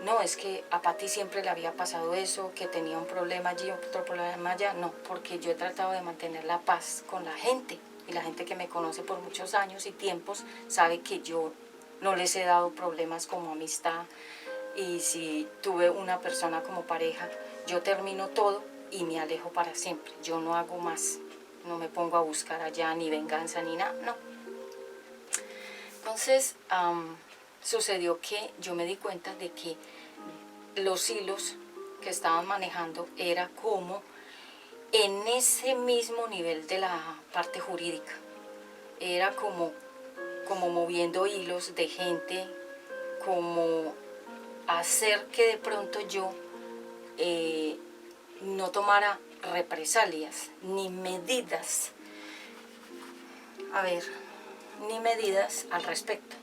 no, es que a Pati siempre le había pasado eso, que tenía un problema allí, otro problema allá. No, porque yo he tratado de mantener la paz con la gente. Y la gente que me conoce por muchos años y tiempos sabe que yo no les he dado problemas como amistad. Y si tuve una persona como pareja, yo termino todo y me alejo para siempre. Yo no hago más, no me pongo a buscar allá ni venganza ni nada, no. Entonces sucedió que yo me di cuenta de que los hilos que estaban manejando era como en ese mismo nivel de la parte jurídica. Era como moviendo hilos de gente, como hacer que de pronto yo no tomara represalias ni medidas, ni medidas al respecto.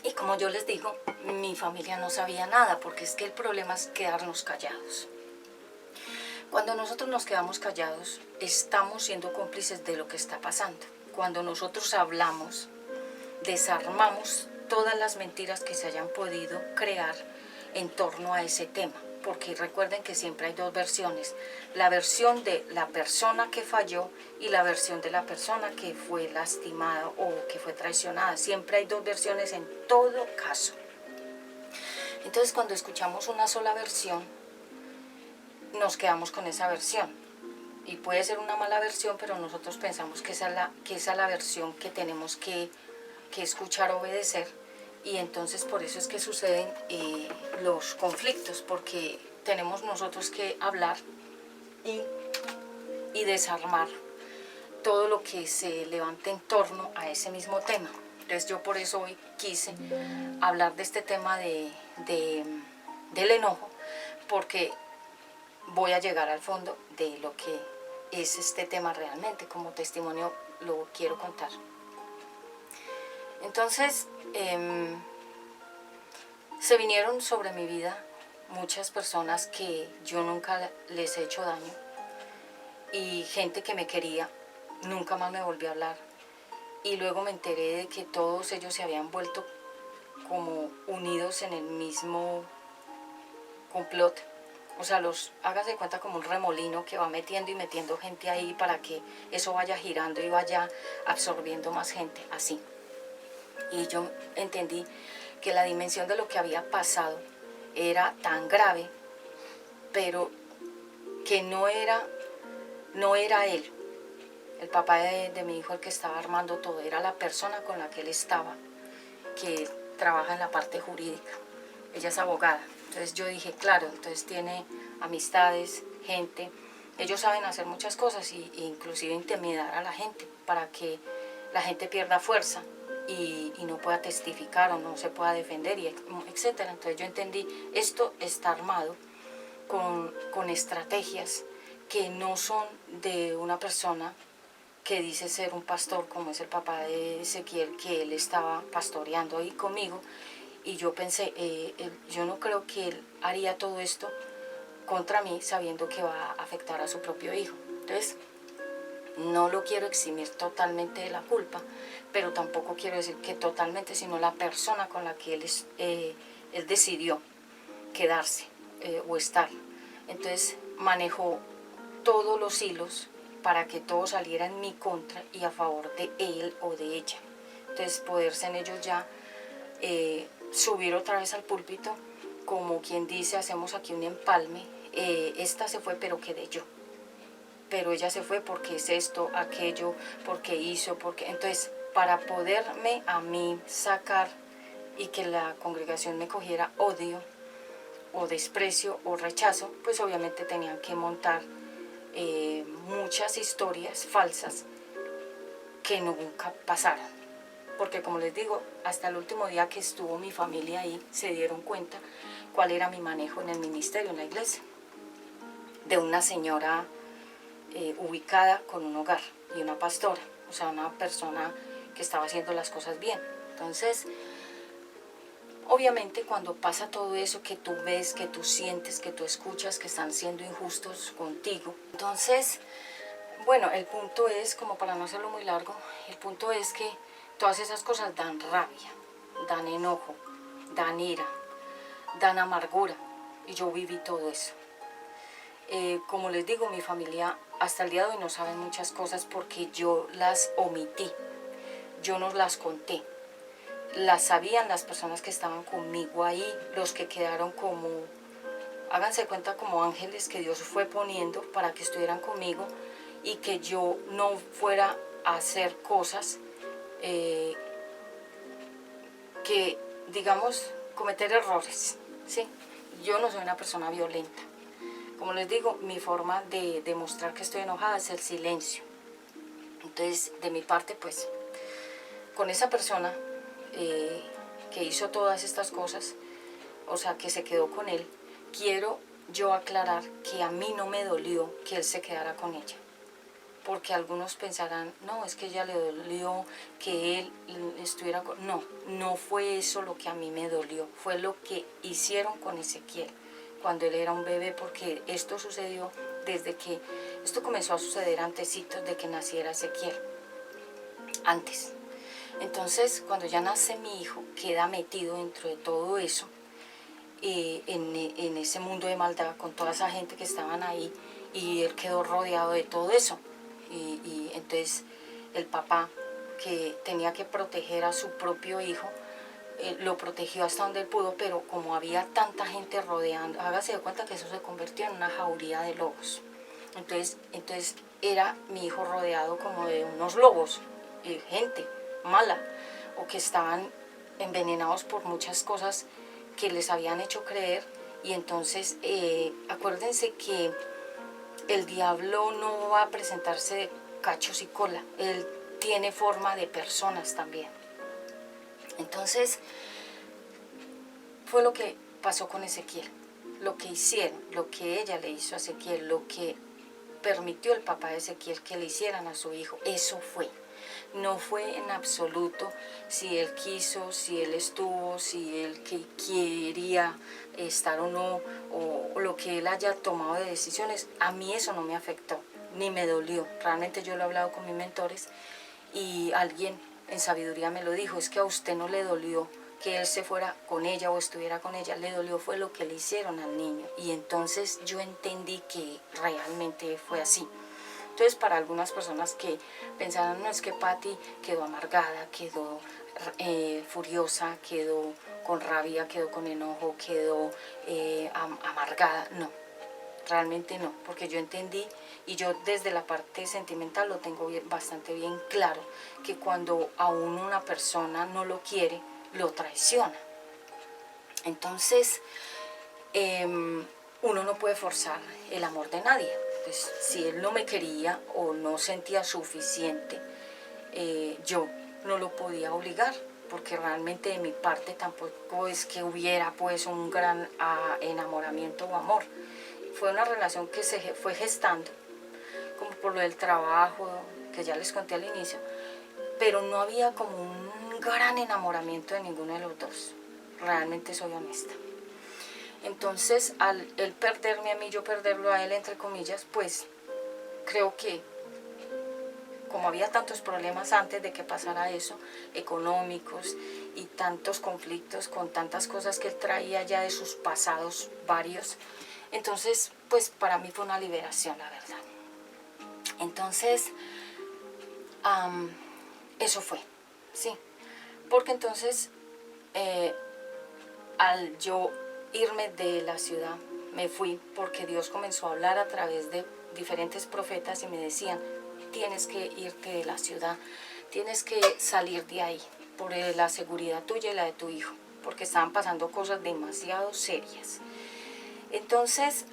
Y como yo les digo, mi familia no sabía nada, porque es que el problema es quedarnos callados. Cuando nosotros nos quedamos callados, estamos siendo cómplices de lo que está pasando. Cuando nosotros hablamos, desarmamos todas las mentiras que se hayan podido crear en torno a ese tema. Porque recuerden que siempre hay dos versiones, la versión de la persona que falló y la versión de la persona que fue lastimada o que fue traicionada. Siempre hay dos versiones en todo caso. Entonces, cuando escuchamos una sola versión, nos quedamos con esa versión. Y puede ser una mala versión, pero nosotros pensamos que esa es la versión que tenemos que escuchar, obedecer. Y entonces por eso es que suceden los conflictos, porque tenemos nosotros que hablar y desarmar todo lo que se levante en torno a ese mismo tema. Entonces yo por eso hoy quise hablar de este tema del enojo, porque voy a llegar al fondo de lo que es este tema realmente. Como testimonio lo quiero contar. Entonces, se vinieron sobre mi vida muchas personas que yo nunca les he hecho daño, y gente que me quería, nunca más me volvió a hablar. Y luego me enteré de que todos ellos se habían vuelto como unidos en el mismo complot. O sea, hágase de cuenta como un remolino que va metiendo y metiendo gente ahí para que eso vaya girando y vaya absorbiendo más gente, así. Y yo entendí que la dimensión de lo que había pasado era tan grave, pero que no era él, el papá de mi hijo, el que estaba armando todo. Era la persona con la que él estaba, que trabaja en la parte jurídica. Ella es abogada. Entonces yo dije, claro, entonces tiene amistades gente. Ellos saben hacer muchas cosas e inclusive intimidar a la gente para que la gente pierda fuerza y no pueda testificar o no se pueda defender, y etcétera. Entonces yo entendí, esto está armado con estrategias que no son de una persona que dice ser un pastor, como es el papá de Ezequiel, que él estaba pastoreando ahí conmigo. Y yo pensé, yo no creo que él haría todo esto contra mí sabiendo que va a afectar a su propio hijo. Entonces, no lo quiero eximir totalmente de la culpa, pero tampoco quiero decir que totalmente, sino la persona con la que él decidió quedarse o estar. Entonces, manejó todos los hilos para que todo saliera en mi contra y a favor de él o de ella. Entonces, poderse en ellos ya subir otra vez al púlpito, como quien dice, hacemos aquí un empalme, esta se fue pero quedé yo, pero ella se fue porque es esto, aquello, porque hizo, porque... Entonces, para poderme a mí sacar y que la congregación me cogiera odio o desprecio o rechazo, pues obviamente tenían que montar muchas historias falsas que nunca pasaron. Porque como les digo, hasta el último día que estuvo mi familia ahí, se dieron cuenta cuál era mi manejo en el ministerio, en la iglesia, de una señora ubicada con un hogar y una pastora, o sea, una persona que estaba haciendo las cosas bien. Entonces, obviamente cuando pasa todo eso que tú ves, que tú sientes, que tú escuchas, que están siendo injustos contigo, entonces, bueno, el punto es, como para no hacerlo muy largo, el punto es que todas esas cosas dan rabia, dan enojo, dan ira, dan amargura, y yo viví todo eso. Como les digo, mi familia hasta el día de hoy no sabe muchas cosas porque yo las omití, yo no las conté. Las sabían las personas que estaban conmigo ahí, los que quedaron como, háganse cuenta, como ángeles que Dios fue poniendo para que estuvieran conmigo y que yo no fuera a hacer cosas que, digamos, cometer errores, ¿sí? Yo no soy una persona violenta. Como les digo, mi forma de demostrar que estoy enojada es el silencio. Entonces, de mi parte, pues, con esa persona que hizo todas estas cosas, o sea, que se quedó con él, quiero yo aclarar que a mí no me dolió que él se quedara con ella. Porque algunos pensarán, no, es que ella le dolió que él estuviera con... No, no fue eso lo que a mí me dolió, fue lo que hicieron con Ezequiel cuando él era un bebé, porque esto sucedió esto comenzó a suceder antecitos de que naciera Ezequiel, antes. Entonces, cuando ya nace mi hijo, queda metido dentro de todo eso, en ese mundo de maldad, con toda esa gente que estaban ahí, y él quedó rodeado de todo eso. Y entonces el papá, que tenía que proteger a su propio hijo, lo protegió hasta donde él pudo, pero como había tanta gente rodeando, hágase de cuenta que eso se convirtió en una jauría de lobos. Entonces era mi hijo rodeado como de unos lobos, gente mala, o que estaban envenenados por muchas cosas que les habían hecho creer. Y entonces acuérdense que el diablo no va a presentarse de cachos y cola, él tiene forma de personas también. Entonces, fue lo que pasó con Ezequiel, lo que hicieron, lo que ella le hizo a Ezequiel, lo que permitió el papá de Ezequiel que le hicieran a su hijo, eso fue. No fue en absoluto si él quiso, si él estuvo, si él quería estar o no, o lo que él haya tomado de decisiones. A mí eso no me afectó, ni me dolió. Realmente yo lo he hablado con mis mentores y alguien en sabiduría me lo dijo, es que a usted no le dolió que él se fuera con ella o estuviera con ella, le dolió fue lo que le hicieron al niño. Y entonces yo entendí que realmente fue así. Entonces, para algunas personas que pensaban, no, es que Patti quedó amargada, quedó furiosa, quedó con rabia, quedó con enojo, quedó amargada, no, realmente no, porque yo entendí y yo desde la parte sentimental lo tengo bastante bien claro, que cuando a uno una persona no lo quiere, lo traiciona. Entonces, uno no puede forzar el amor de nadie. Pues, si él no me quería o no sentía suficiente, yo no lo podía obligar, porque realmente de mi parte tampoco es que hubiera pues un gran enamoramiento o amor. Fue una relación que se fue gestando, como por lo del trabajo, que ya les conté al inicio, pero no había como un gran enamoramiento de ninguno de los dos. Realmente soy honesta. Entonces, al él perderme a mí, yo perderlo a él, entre comillas, pues creo que como había tantos problemas antes de que pasara eso, económicos y tantos conflictos con tantas cosas que él traía ya de sus pasados varios, entonces pues para mí fue una liberación, la verdad. Entonces, eso fue, sí, porque entonces al yo irme de la ciudad, me fui porque Dios comenzó a hablar a través de diferentes profetas y me decían: tienes que irte de la ciudad, tienes que salir de ahí por la seguridad tuya y la de tu hijo, porque estaban pasando cosas demasiado serias. Entonces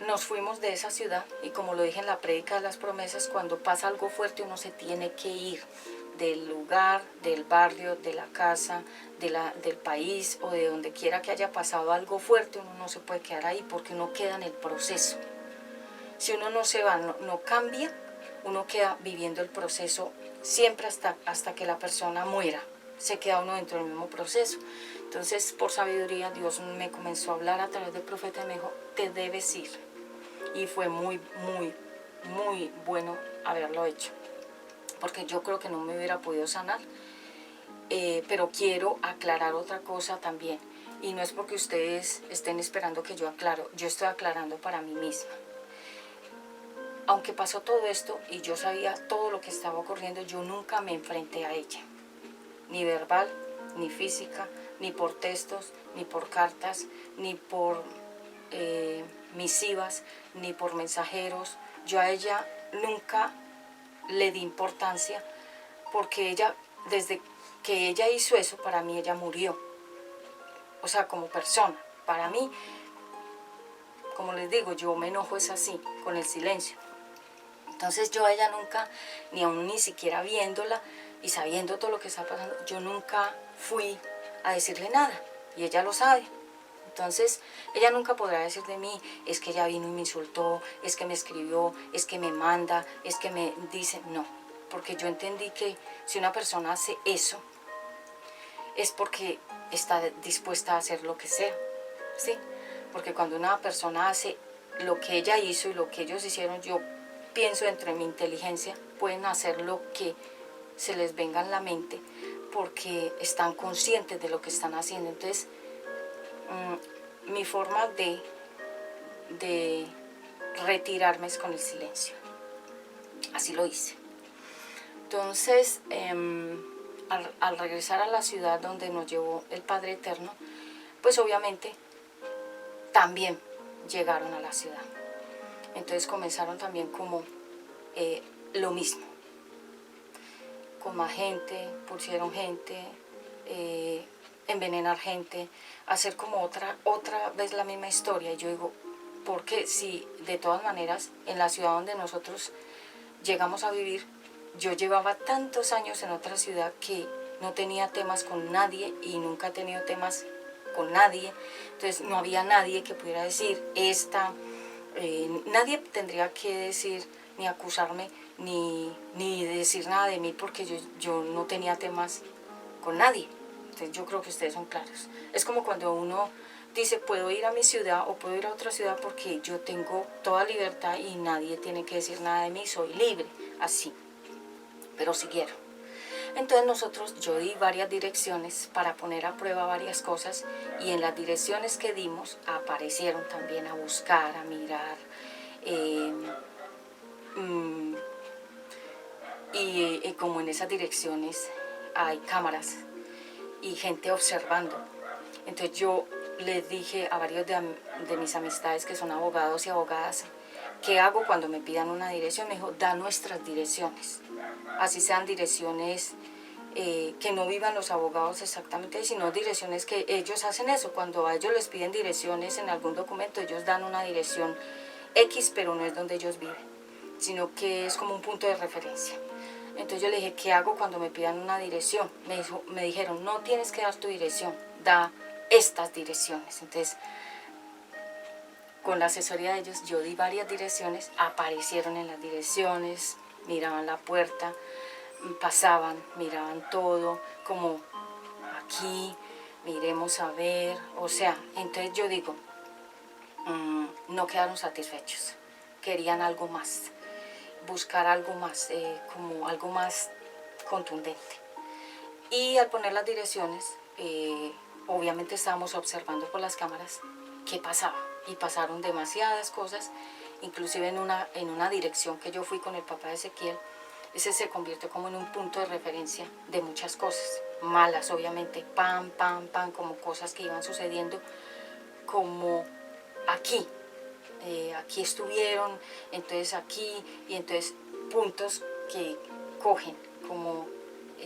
nos fuimos de esa ciudad y, como lo dije en la prédica de las promesas, cuando pasa algo fuerte uno se tiene que ir del lugar, del barrio, de la casa, del país o de donde quiera que haya pasado algo fuerte. Uno no se puede quedar ahí porque uno queda en el proceso. Si uno no se va, no cambia, uno queda viviendo el proceso siempre hasta que la persona muera. Se queda uno dentro del mismo proceso. Entonces, por sabiduría, Dios me comenzó a hablar a través del profeta y me dijo: te debes ir. Y fue muy, muy, muy bueno haberlo hecho, porque yo creo que no me hubiera podido sanar. Pero quiero aclarar otra cosa también, y no es porque ustedes estén esperando que yo aclaro, yo estoy aclarando para mí misma. Aunque pasó todo esto y yo sabía todo lo que estaba ocurriendo, yo nunca me enfrenté a ella, ni verbal, ni física, ni por textos, ni por cartas, ni por misivas, ni por mensajeros. Yo a ella nunca le di importancia, porque ella, desde que ella hizo eso, para mí ella murió. O sea, como persona, para mí, como les digo, yo me enojo es así, con el silencio. Entonces yo a ella nunca, ni aún ni siquiera viéndola y sabiendo todo lo que está pasando, yo nunca fui a decirle nada, y ella lo sabe. Entonces ella nunca podrá decir de mí: es que ella vino y me insultó, es que me escribió, es que me manda, es que me dice. No, porque yo entendí que si una persona hace eso, es porque está dispuesta a hacer lo que sea, ¿sí? Porque cuando una persona hace lo que ella hizo y lo que ellos hicieron, yo pienso, dentro de mi inteligencia, pueden hacer lo que se les venga en la mente, porque están conscientes de lo que están haciendo. Entonces, mi forma de retirarme es con el silencio. Así lo hice. Entonces, al regresar a la ciudad donde nos llevó el Padre Eterno, pues obviamente también llegaron a la ciudad. Entonces comenzaron también como lo mismo, con más gente, pusieron gente, envenenar gente, hacer como otra vez la misma historia. Y yo digo, porque si de todas maneras en la ciudad donde nosotros llegamos a vivir, yo llevaba tantos años en otra ciudad que no tenía temas con nadie y nunca he tenido temas con nadie. Entonces no había nadie que pudiera decir nadie tendría que decir ni acusarme ni decir nada de mí, porque yo no tenía temas con nadie. Entonces yo creo que ustedes son claros. Es como cuando uno dice: puedo ir a mi ciudad o puedo ir a otra ciudad porque yo tengo toda libertad y nadie tiene que decir nada de mí, soy libre, así. Pero siguieron. Entonces yo di varias direcciones para poner a prueba varias cosas, y en las direcciones que dimos aparecieron también a buscar, a mirar, y como en esas direcciones hay cámaras y gente observando. Entonces yo les dije a varios de mis amistades que son abogados y abogadas: ¿qué hago cuando me pidan una dirección? Me dijo: da nuestras direcciones, así sean direcciones que no vivan los abogados exactamente, sino direcciones que ellos hacen eso. Cuando a ellos les piden direcciones en algún documento, ellos dan una dirección X, pero no es donde ellos viven, sino que es como un punto de referencia. Entonces yo le dije, ¿qué hago cuando me pidan una dirección? Me dijeron, no tienes que dar tu dirección, da estas direcciones. Entonces, con la asesoría de ellos, yo di varias direcciones, aparecieron en las direcciones, miraban la puerta, pasaban, miraban todo, como aquí, miremos a ver, o sea, entonces yo digo, no quedaron satisfechos, querían algo más, buscar algo más, como algo más contundente. Y al poner las direcciones, obviamente estábamos observando por las cámaras qué pasaba, y pasaron demasiadas cosas, inclusive en una dirección que yo fui con el papá de Ezequiel. Ese se convirtió como en un punto de referencia de muchas cosas, malas obviamente, pam, pam, pam, como cosas que iban sucediendo, como aquí, aquí estuvieron, entonces aquí, y entonces puntos que cogen, como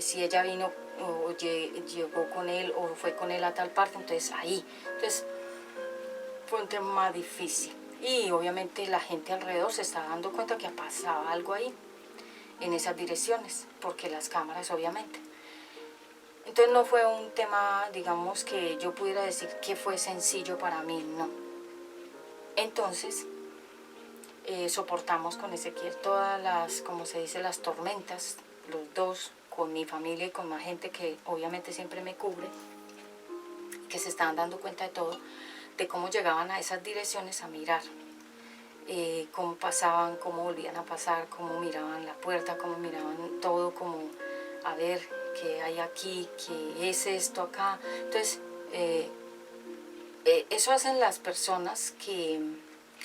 si ella vino o llegó con él o fue con él a tal parte, entonces ahí. Entonces fue un tema difícil y obviamente la gente alrededor se estaba dando cuenta que pasaba algo ahí, en esas direcciones, porque las cámaras obviamente. Entonces no fue un tema, digamos, que yo pudiera decir que fue sencillo para mí, no. Entonces soportamos con Ezequiel todas las, como se dice, las tormentas, los dos, con mi familia y con más gente que obviamente siempre me cubre, que se estaban dando cuenta de todo, de cómo llegaban a esas direcciones a mirar. Cómo pasaban, cómo volvían a pasar, cómo miraban la puerta, cómo miraban todo, como a ver qué hay aquí, qué es esto acá. Entonces, eso hacen las personas que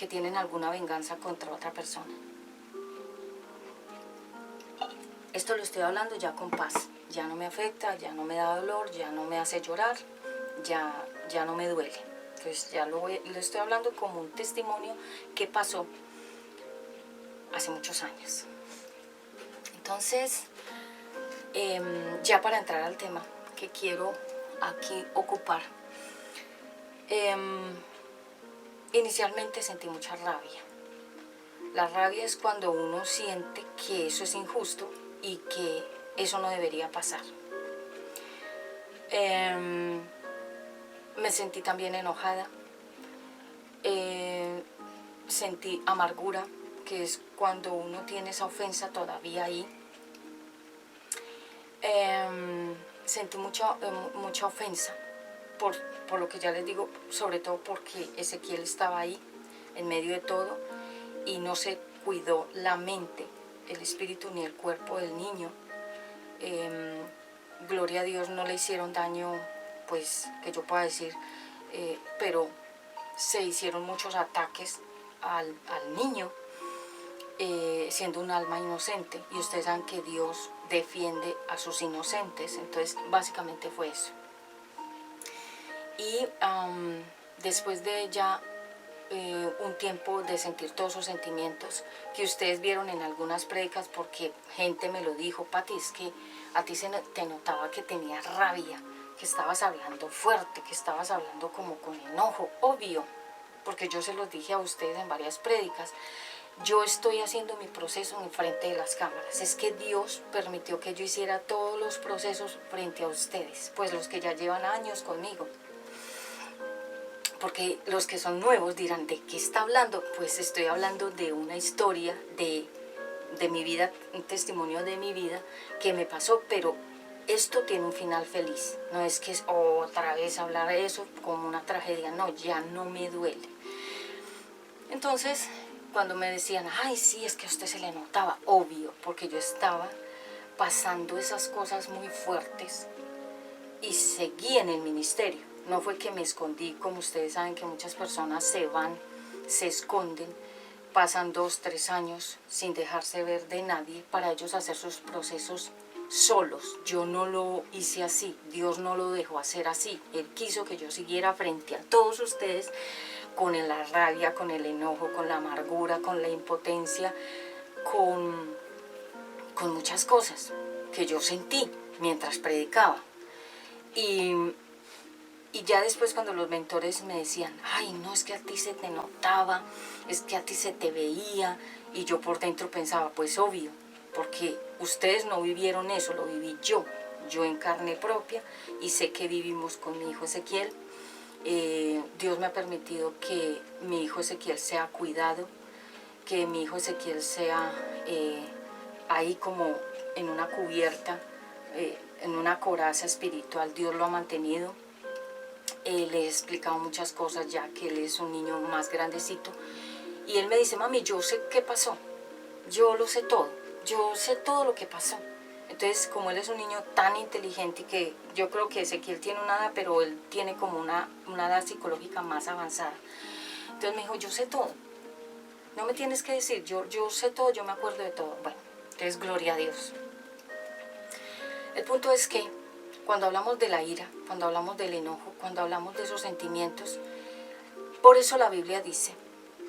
tienen alguna venganza contra otra persona. Esto lo estoy hablando ya con paz, ya no me afecta, ya no me da dolor, ya no me hace llorar, ya no me duele. Entonces ya lo estoy hablando como un testimonio que pasó hace muchos años. Entonces, ya para entrar al tema que quiero aquí ocupar, inicialmente sentí mucha rabia. La rabia es cuando uno siente que eso es injusto y que eso no debería pasar. Me sentí también enojada, sentí amargura, que es cuando uno tiene esa ofensa todavía ahí. Sentí mucha ofensa por lo que ya les digo, sobre todo porque Ezequiel estaba ahí en medio de todo y no se cuidó la mente, el espíritu ni el cuerpo del niño. Gloria a Dios, no le hicieron daño, pues que yo pueda decir, pero se hicieron muchos ataques al niño, siendo un alma inocente, y ustedes saben que Dios defiende a sus inocentes. Entonces básicamente fue eso. Y después de ya un tiempo de sentir todos esos sentimientos que ustedes vieron en algunas prédicas, porque gente me lo dijo, Pati, es que a ti te notaba que tenías rabia, que estabas hablando fuerte, que estabas hablando como con enojo, obvio, porque yo se los dije a ustedes en varias prédicas. Yo estoy haciendo mi proceso en frente de las cámaras. Es que Dios permitió que yo hiciera todos los procesos frente a ustedes, pues los que ya llevan años conmigo. Porque los que son nuevos dirán, ¿de qué está hablando? Pues estoy hablando de una historia de mi vida, un testimonio de mi vida que me pasó, pero esto tiene un final feliz. No es que es otra vez hablar de eso como una tragedia, no, ya no me duele. Entonces, cuando me decían, ay, sí, es que a usted se le notaba, obvio, porque yo estaba pasando esas cosas muy fuertes y seguí en el ministerio. No fue que me escondí, como ustedes saben que muchas personas se van, se esconden, pasan 2, 3 años sin dejarse ver de nadie para ellos hacer sus procesos solos. Yo no lo hice así, Dios no lo dejó hacer así. Él quiso que yo siguiera frente a todos ustedes con la rabia, con el enojo, con la amargura, con la impotencia, con muchas cosas que yo sentí. mientras predicaba. Y ya después cuando los mentores me decían, ay, no, es que a ti se te notaba, es que a ti se te veía, y yo por dentro pensaba, pues obvio, porque ustedes no vivieron eso, lo viví yo en carne propia, y sé que vivimos con mi hijo Ezequiel. Dios me ha permitido que mi hijo Ezequiel sea cuidado, que mi hijo Ezequiel sea ahí como en una cubierta, en una coraza espiritual. Dios lo ha mantenido. Le he explicado muchas cosas ya que él es un niño más grandecito. Y él me dice, mami, yo sé qué pasó. Yo lo sé todo. Yo sé todo lo que pasó. Entonces, como él es un niño tan inteligente y que yo creo que Ezequiel tiene una edad, pero él tiene como una edad psicológica más avanzada. Entonces me dijo, yo sé todo. No me tienes que decir, yo sé todo, yo me acuerdo de todo. Bueno, entonces gloria a Dios. El punto es que cuando hablamos de la ira, cuando hablamos del enojo, cuando hablamos de esos sentimientos, por eso la Biblia dice,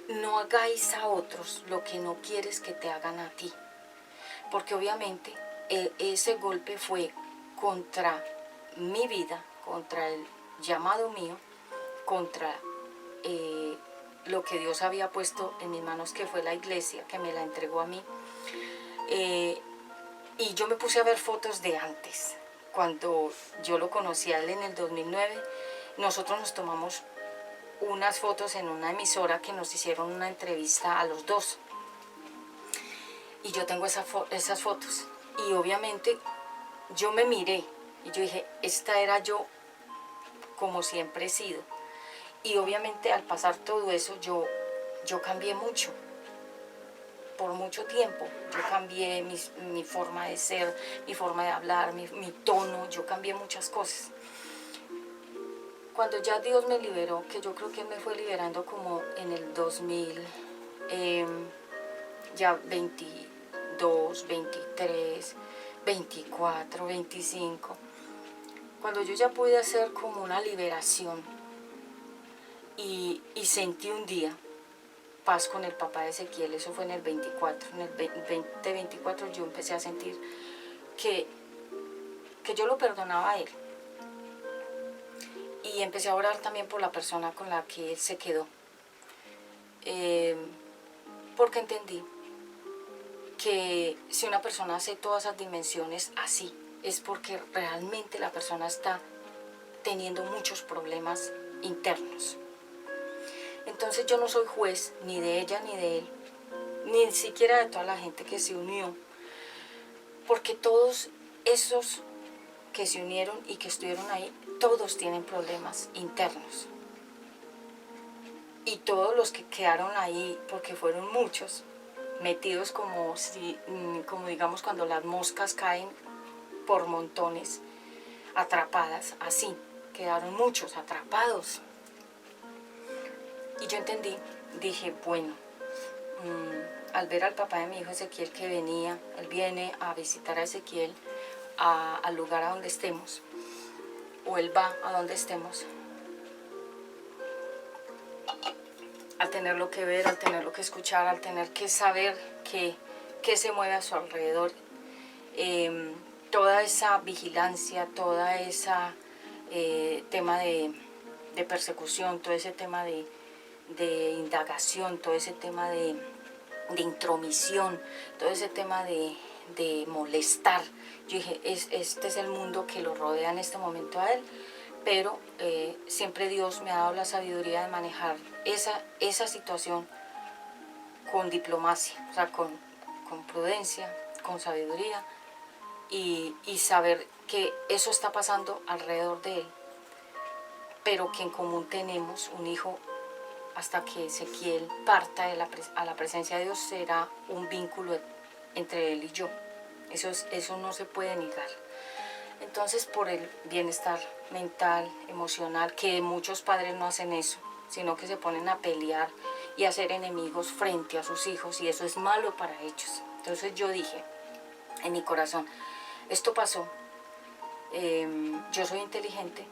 no hagáis a otros lo que no quieres que te hagan a ti. Porque obviamente ese golpe fue contra mi vida, contra el llamado mío, contra lo que Dios había puesto en mis manos, que fue la iglesia, que me la entregó a mí. Y yo me puse a ver fotos de antes. Cuando yo lo conocí a él en el 2009, nosotros nos tomamos unas fotos en una emisora que nos hicieron una entrevista a los dos. Y yo tengo esas fotos. Y obviamente yo me miré y yo dije, esta era yo como siempre he sido. Y obviamente al pasar todo eso yo cambié mucho. Por mucho tiempo yo cambié mi forma de ser, mi forma de hablar, mi tono, yo cambié muchas cosas. Cuando ya Dios me liberó, que yo creo que me fue liberando como en el 2000, ya 22, 23, 24, 25, cuando yo ya pude hacer como una liberación y sentí un día paz con el papá de Ezequiel, eso fue en el 24, en el 2024 yo empecé a sentir que yo lo perdonaba a él. Y empecé a orar también por la persona con la que él se quedó. Porque entendí que si una persona hace todas esas dimensiones así, es porque realmente la persona está teniendo muchos problemas internos. Entonces yo no soy juez ni de ella ni de él, ni siquiera de toda la gente que se unió, porque todos esos que se unieron y que estuvieron ahí, todos tienen problemas internos. Y todos los que quedaron ahí, porque fueron muchos, metidos como digamos cuando las moscas caen por montones, atrapadas, así, quedaron muchos atrapados. Y yo entendí, dije, bueno, al ver al papá de mi hijo Ezequiel que venía, él viene a visitar a Ezequiel al lugar a donde estemos, o él va a donde estemos, al tenerlo que ver, al tenerlo que escuchar, al tener que saber qué se mueve a su alrededor, toda esa vigilancia, toda esa tema de persecución, todo ese tema de indagación, todo ese tema de intromisión, todo ese tema de molestar. Yo dije, este es el mundo que lo rodea en este momento a él, pero siempre Dios me ha dado la sabiduría de manejar esa situación con diplomacia, o sea, con prudencia, con sabiduría y saber que eso está pasando alrededor de él, pero que en común tenemos un hijo. Hasta que Ezequiel parta a la presencia de Dios, será un vínculo entre él y yo. Eso no se puede negar. Entonces, por el bienestar mental, emocional, que muchos padres no hacen eso, sino que se ponen a pelear y a ser enemigos frente a sus hijos, y eso es malo para ellos. Entonces yo dije en mi corazón, esto pasó, yo soy inteligente,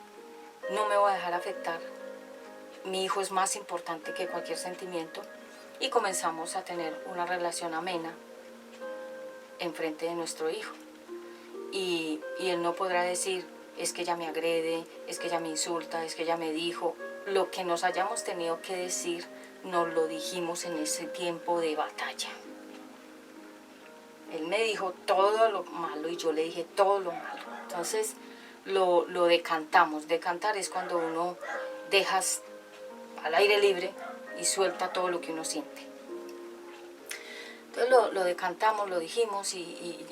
no me voy a dejar afectar. Mi hijo es más importante que cualquier sentimiento, y comenzamos a tener una relación amena enfrente de nuestro hijo. y él no podrá decir, es que ella me agrede, es que ella me insulta, es que ella me dijo. Lo que nos hayamos tenido que decir, nos lo dijimos en ese tiempo de batalla. Él me dijo todo lo malo y yo le dije todo lo malo. Entonces lo decantamos. Decantar es cuando uno dejas al aire libre y suelta todo lo que uno siente. Entonces lo decantamos, lo dijimos y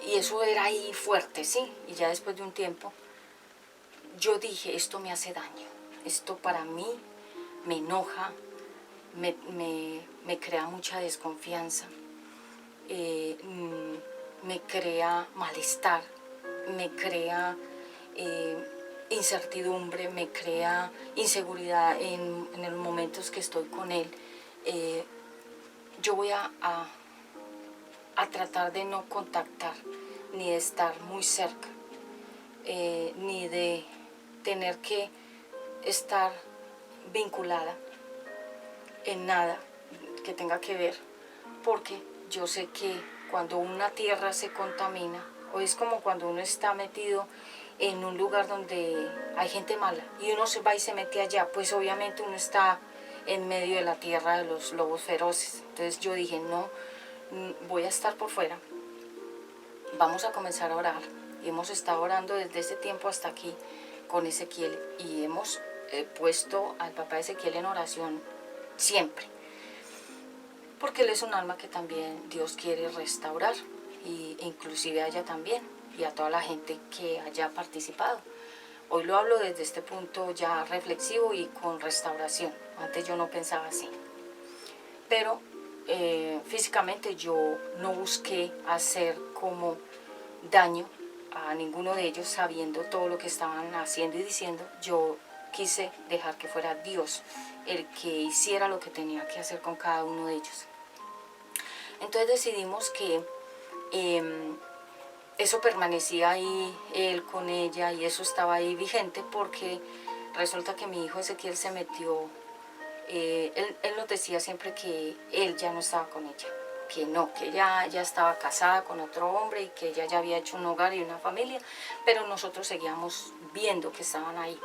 eso era ahí fuerte, ¿sí? Y ya después de un tiempo yo dije, esto me hace daño, esto para mí me enoja, me crea mucha desconfianza, me crea malestar, me crea incertidumbre, me crea inseguridad en los momentos que estoy con él. Yo voy a tratar de no contactar, ni de estar muy cerca, ni de tener que estar vinculada en nada que tenga que ver, porque yo sé que cuando una tierra se contamina, o es como cuando uno está metido en un lugar donde hay gente mala y uno se va y se mete allá, pues obviamente uno está en medio de la tierra de los lobos feroces. Entonces yo dije, no, voy a estar por fuera, vamos a comenzar a orar. Y hemos estado orando desde ese tiempo hasta aquí con Ezequiel y hemos puesto al papá Ezequiel en oración siempre, porque él es un alma que también Dios quiere restaurar, e inclusive a ella también y a toda la gente que haya participado. Hoy lo hablo desde este punto ya reflexivo y con restauración. Antes yo no pensaba así, pero físicamente yo no busqué hacer como daño a ninguno de ellos, sabiendo todo lo que estaban haciendo y diciendo. Yo quise dejar que fuera Dios el que hiciera lo que tenía que hacer con cada uno de ellos. Entonces decidimos que eso permanecía ahí, él con ella, y eso estaba ahí vigente, porque resulta que mi hijo Ezequiel se metió, él nos decía siempre que él ya no estaba con ella, que no, que ella ya estaba casada con otro hombre y que ella ya había hecho un hogar y una familia, pero nosotros seguíamos viendo que estaban ahí.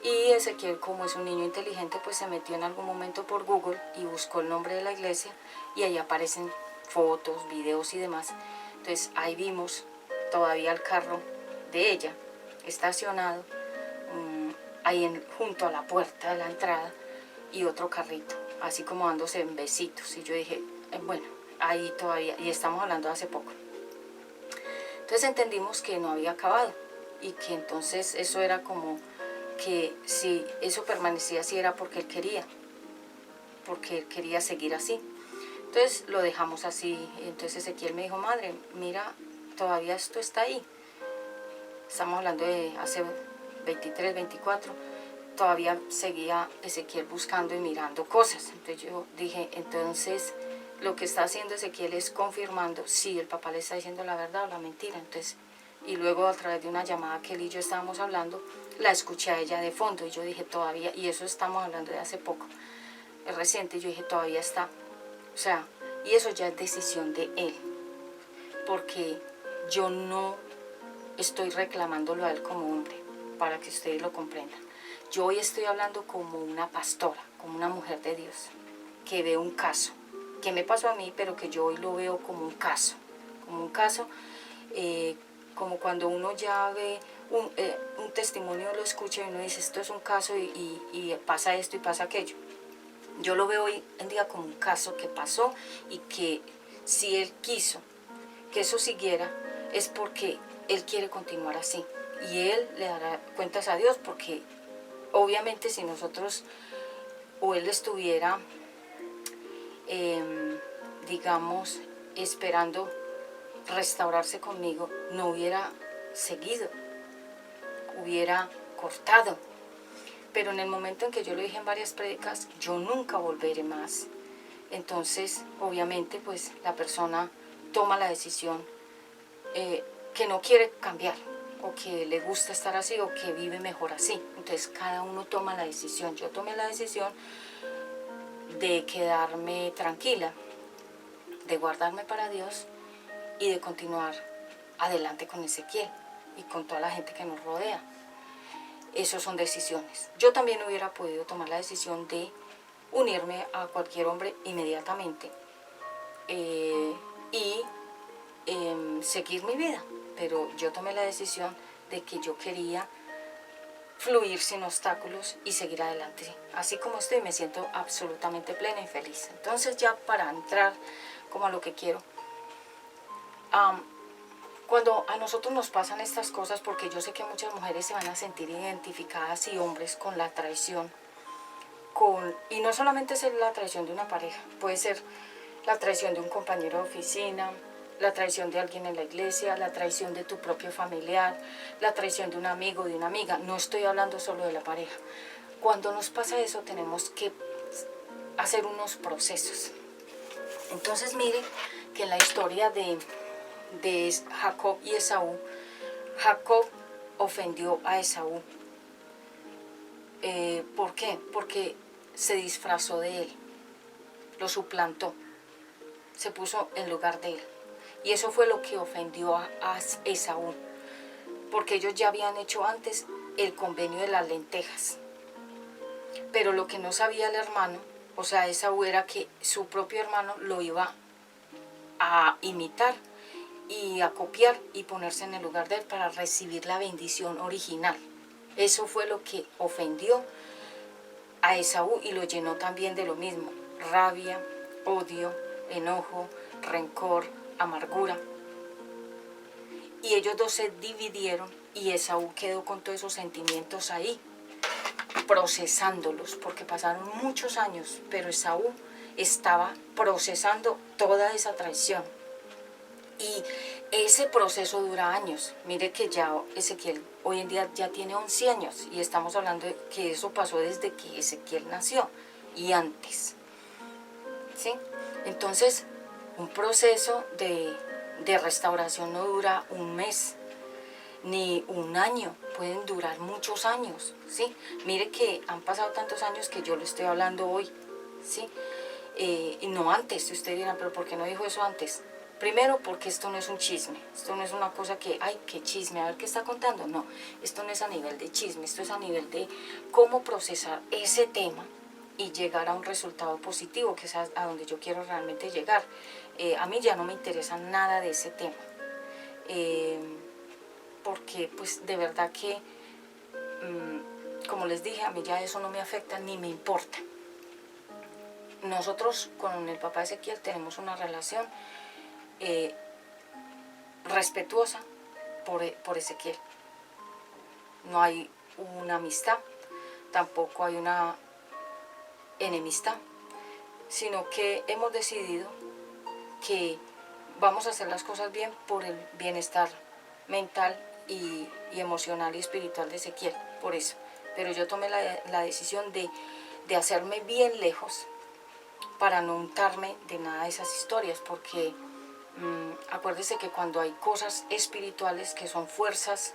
Y Ezequiel, como es un niño inteligente, pues se metió en algún momento por Google y buscó el nombre de la iglesia y ahí aparecen fotos, videos y demás. Entonces ahí vimos todavía el carro de ella estacionado ahí junto a la puerta de la entrada, y otro carrito, así como dándose en besitos. Y yo dije, bueno, ahí todavía, y estamos hablando de hace poco. Entonces entendimos que no había acabado y que entonces eso era como que si eso permanecía así era porque él quería seguir así. Entonces lo dejamos así. Entonces Ezequiel me dijo, madre, mira, todavía esto está ahí. Estamos hablando de hace 23, 24. Todavía seguía Ezequiel buscando y mirando cosas. Entonces yo dije, entonces lo que está haciendo Ezequiel es confirmando si el papá le está diciendo la verdad o la mentira. Entonces, y luego a través de una llamada que él y yo estábamos hablando, la escuché a ella de fondo y yo dije, todavía, y eso estamos hablando de hace poco, es reciente, yo dije, todavía está. O sea, y eso ya es decisión de él, porque yo no estoy reclamándolo a él como hombre, para que ustedes lo comprendan. Yo hoy estoy hablando como una pastora, como una mujer de Dios, que ve un caso, que me pasó a mí, pero que yo hoy lo veo como un caso, como cuando uno ya ve un testimonio, lo escucha y uno dice, esto es un caso y pasa esto y pasa aquello. Yo lo veo hoy en día como un caso que pasó y que si él quiso que eso siguiera es porque él quiere continuar así y él le dará cuentas a Dios, porque obviamente si nosotros o él estuviera digamos esperando restaurarse conmigo, no hubiera seguido, hubiera cortado. Pero en el momento en que yo lo dije en varias prédicas, yo nunca volveré más. Entonces, obviamente, pues la persona toma la decisión que no quiere cambiar, o que le gusta estar así, o que vive mejor así. Entonces, cada uno toma la decisión. Yo tomé la decisión de quedarme tranquila, de guardarme para Dios y de continuar adelante con Ezequiel y con toda la gente que nos rodea. Esas son decisiones. Yo también hubiera podido tomar la decisión de unirme a cualquier hombre inmediatamente y seguir mi vida, pero yo tomé la decisión de que yo quería fluir sin obstáculos y seguir adelante. Así como estoy, me siento absolutamente plena y feliz. Entonces, ya para entrar como a lo que quiero, cuando a nosotros nos pasan estas cosas, porque yo sé que muchas mujeres se van a sentir identificadas y hombres con la traición, y no solamente es la traición de una pareja, puede ser la traición de un compañero de oficina, la traición de alguien en la iglesia, la traición de tu propio familiar, la traición de un amigo, de una amiga. No estoy hablando solo de la pareja. Cuando nos pasa eso, tenemos que hacer unos procesos. Entonces, miren que en la historia de Jacob y Esaú, Jacob ofendió a Esaú. ¿Por qué? Porque se disfrazó de él, lo suplantó, se puso en lugar de él. Y eso fue lo que ofendió a Esaú, porque ellos ya habían hecho antes el convenio de las lentejas. Pero lo que no sabía el hermano, o sea, Esaú, era que su propio hermano lo iba a imitar y a copiar y ponerse en el lugar de él para recibir la bendición original. Eso fue lo que ofendió a Esaú y lo llenó también de lo mismo: rabia, odio, enojo, rencor, amargura. Y ellos dos se dividieron y Esaú quedó con todos esos sentimientos ahí, procesándolos, porque pasaron muchos años, pero Esaú estaba procesando toda esa traición. Y ese proceso dura años. Mire que ya Ezequiel hoy en día ya tiene 11 años y estamos hablando de que eso pasó desde que Ezequiel nació y antes, ¿sí? Entonces, un proceso de restauración no dura un mes ni un año, pueden durar muchos años, ¿sí? Mire que han pasado tantos años que yo lo estoy hablando hoy, ¿sí? Y no antes. Si ustedes dirán, pero ¿por qué no dijo eso antes? Primero, porque esto no es un chisme, esto no es una cosa que, ay, qué chisme, a ver qué está contando. No, esto no es a nivel de chisme, esto es a nivel de cómo procesar ese tema y llegar a un resultado positivo, que es a donde yo quiero realmente llegar. A mí ya no me interesa nada de ese tema, porque pues de verdad que, como les dije, a mí ya eso no me afecta ni me importa. Nosotros con el papá Ezequiel tenemos una relación respetuosa por Ezequiel. No hay una amistad, tampoco hay una enemistad, sino que hemos decidido que vamos a hacer las cosas bien por el bienestar mental y emocional y espiritual de Ezequiel, por eso. Pero yo tomé la decisión de hacerme bien lejos para no untarme de nada de esas historias, porque acuérdese que cuando hay cosas espirituales que son fuerzas,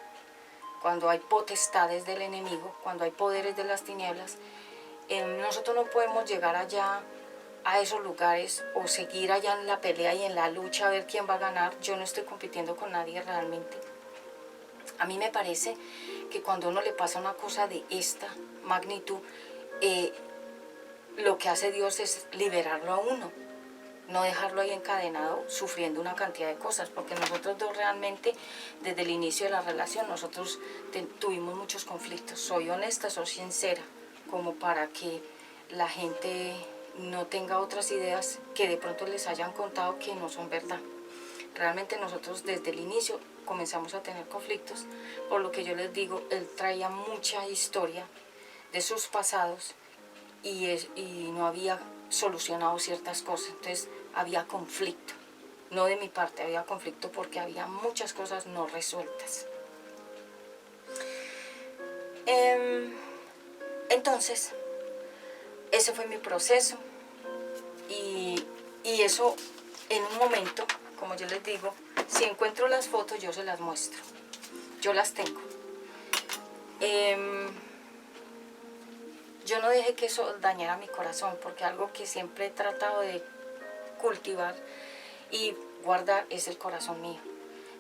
cuando hay potestades del enemigo, cuando hay poderes de las tinieblas, nosotros no podemos llegar allá a esos lugares o seguir allá en la pelea y en la lucha a ver quién va a ganar. Yo no estoy compitiendo con nadie realmente. A mí me parece que cuando a uno le pasa una cosa de esta magnitud, lo que hace Dios es liberarlo a uno, no dejarlo ahí encadenado sufriendo una cantidad de cosas, porque nosotros dos realmente desde el inicio de la relación nosotros tuvimos muchos conflictos. Soy honesta, soy sincera, como para que la gente no tenga otras ideas que de pronto les hayan contado que no son verdad. Realmente nosotros desde el inicio comenzamos a tener conflictos, por lo que yo les digo, él traía mucha historia de sus pasados y no había solucionado ciertas cosas, entonces había conflicto. No de mi parte, había conflicto porque había muchas cosas no resueltas. Entonces, ese fue mi proceso y eso en un momento, como yo les digo, si encuentro las fotos yo se las muestro, yo las tengo. Yo no dejé que eso dañara mi corazón, porque algo que siempre he tratado de cultivar y guardar es el corazón mío.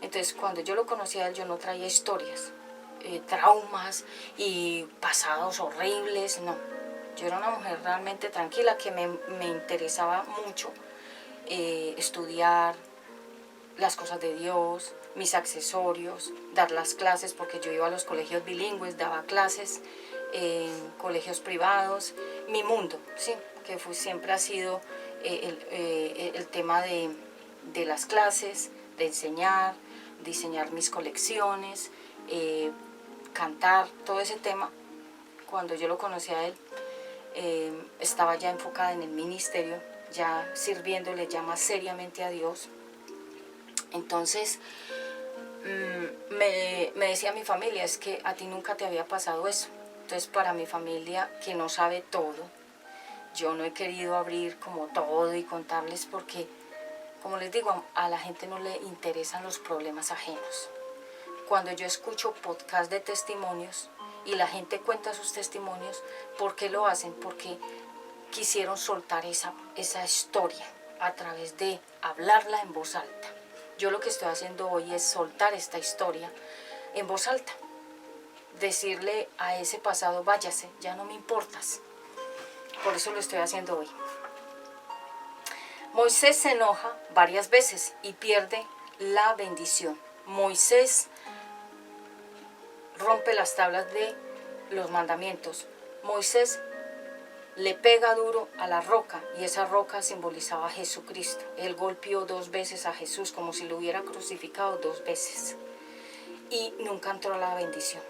Entonces cuando yo lo conocí a él, yo no traía historias, traumas y pasados horribles, no. Yo era una mujer realmente tranquila, que me interesaba mucho estudiar las cosas de Dios, mis accesorios, dar las clases, porque yo iba a los colegios bilingües, daba clases en colegios privados, mi mundo, sí, que siempre ha sido el tema de las clases, de enseñar, diseñar mis colecciones, cantar, todo ese tema. Cuando yo lo conocí a él, estaba ya enfocada en el ministerio, ya sirviéndole ya más seriamente a Dios. Entonces me decía mi familia, es que a ti nunca te había pasado eso. Entonces para mi familia, que no sabe todo, yo no he querido abrir como todo y contarles, porque, como les digo, a la gente no le interesan los problemas ajenos. Cuando yo escucho podcast de testimonios y la gente cuenta sus testimonios, ¿por qué lo hacen? Porque quisieron soltar esa historia a través de hablarla en voz alta. Yo lo que estoy haciendo hoy es soltar esta historia en voz alta. Decirle a ese pasado, váyase, ya no me importas. Por eso lo estoy haciendo hoy. Moisés se enoja varias veces y pierde la bendición. Moisés rompe las tablas de los mandamientos. Moisés le pega duro a la roca, y esa roca simbolizaba a Jesucristo. Él golpeó 2 veces a Jesús, como si lo hubiera crucificado 2 veces. Y nunca entró a la bendición.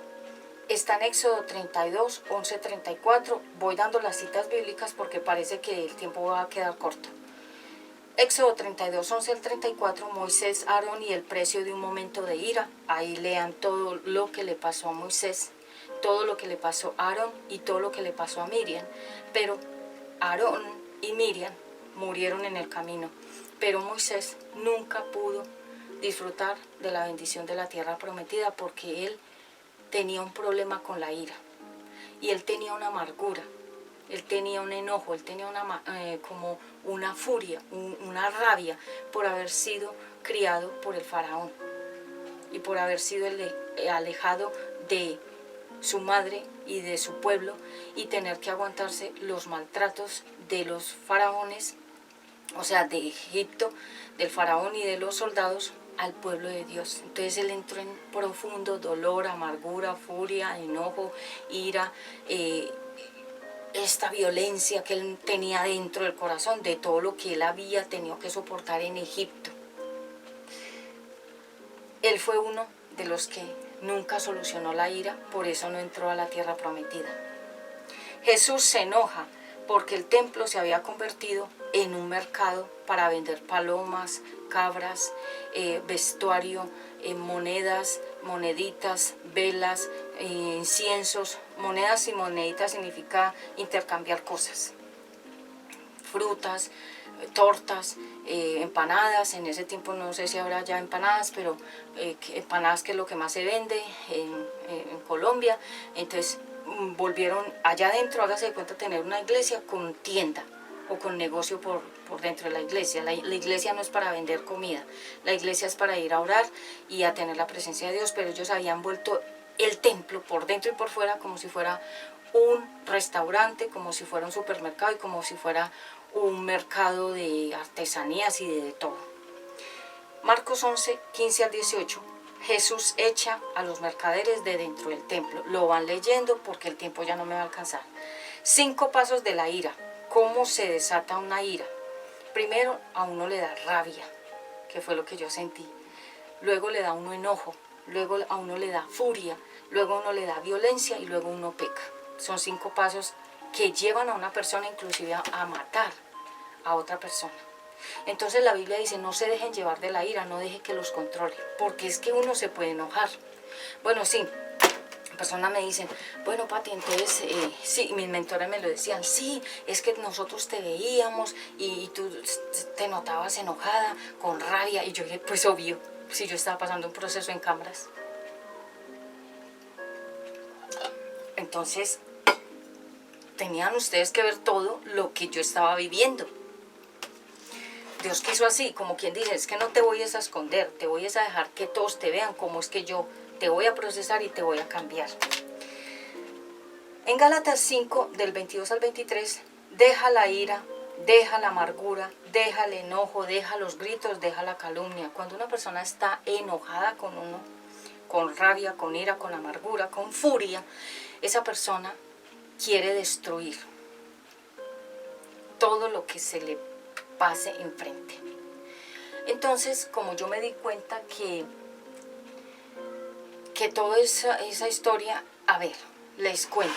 Está en Éxodo 32, 11, 34. Voy dando las citas bíblicas porque parece que el tiempo va a quedar corto. Éxodo 32, 11 al 34, Moisés, Aarón y el precio de un momento de ira. Ahí lean todo lo que le pasó a Moisés, todo lo que le pasó a Aarón y todo lo que le pasó a Miriam. Pero Aarón y Miriam murieron en el camino, pero Moisés nunca pudo disfrutar de la bendición de la tierra prometida, porque él tenía un problema con la ira, y él tenía una amargura, él tenía un enojo, él tenía como una furia, una rabia por haber sido criado por el faraón y por haber sido alejado de su madre y de su pueblo, y tener que aguantarse los maltratos de los faraones, o sea, de Egipto, del faraón y de los soldados, al pueblo de Dios. Entonces él entró en profundo dolor, amargura, furia, enojo, ira, esta violencia que él tenía dentro del corazón, de todo lo que él había tenido que soportar en Egipto. Él fue uno de los que nunca solucionó la ira, por eso no entró a la tierra prometida. Jesús se enoja porque el templo se había convertido en un mercado para vender palomas, cabras, vestuario, monedas, moneditas, velas, inciensos. Monedas y moneditas significa intercambiar cosas, frutas, tortas, empanadas. En ese tiempo no sé si habrá ya empanadas, pero empanadas, que es lo que más se vende en Colombia. Entonces volvieron allá adentro, hágase de cuenta, tener una iglesia con tienda o con negocio por dentro de la iglesia. La iglesia no es para vender comida, la iglesia es para ir a orar y a tener la presencia de Dios, pero ellos habían vuelto el templo por dentro y por fuera como si fuera un restaurante, como si fuera un supermercado y como si fuera un mercado de artesanías y de todo. Marcos 11, 15 al 18. Jesús echa a los mercaderes de dentro del templo. Lo van leyendo porque el tiempo ya no me va a alcanzar. 5 pasos de la ira. ¿Cómo se desata una ira? Primero, a uno le da rabia, que fue lo que yo sentí. Luego le da a uno enojo. Luego a uno le da furia. Luego a uno le da violencia y luego uno peca. Son 5 pasos que llevan a una persona inclusive a matar a otra persona. Entonces la Biblia dice, no se dejen llevar de la ira, no deje que los controle, porque es que uno se puede enojar. Bueno, sí, personas me dicen, bueno, Pati, entonces, sí, mis mentores me lo decían, sí, es que nosotros te veíamos y tú te notabas enojada, con rabia, y yo dije, pues obvio, si yo estaba pasando un proceso en cámaras. Entonces, tenían ustedes que ver todo lo que yo estaba viviendo. Dios quiso así, como quien dice, es que no te voy a esconder, te voy a dejar que todos te vean cómo es que yo te voy a procesar y te voy a cambiar. En Gálatas 5, del 22 al 23, deja la ira, deja la amargura, deja el enojo, deja los gritos, deja la calumnia. Cuando una persona está enojada con uno, con rabia, con ira, con amargura, con furia, esa persona quiere destruir todo lo que se le pase enfrente. Entonces, como yo me di cuenta que toda esa historia, a ver, les cuento.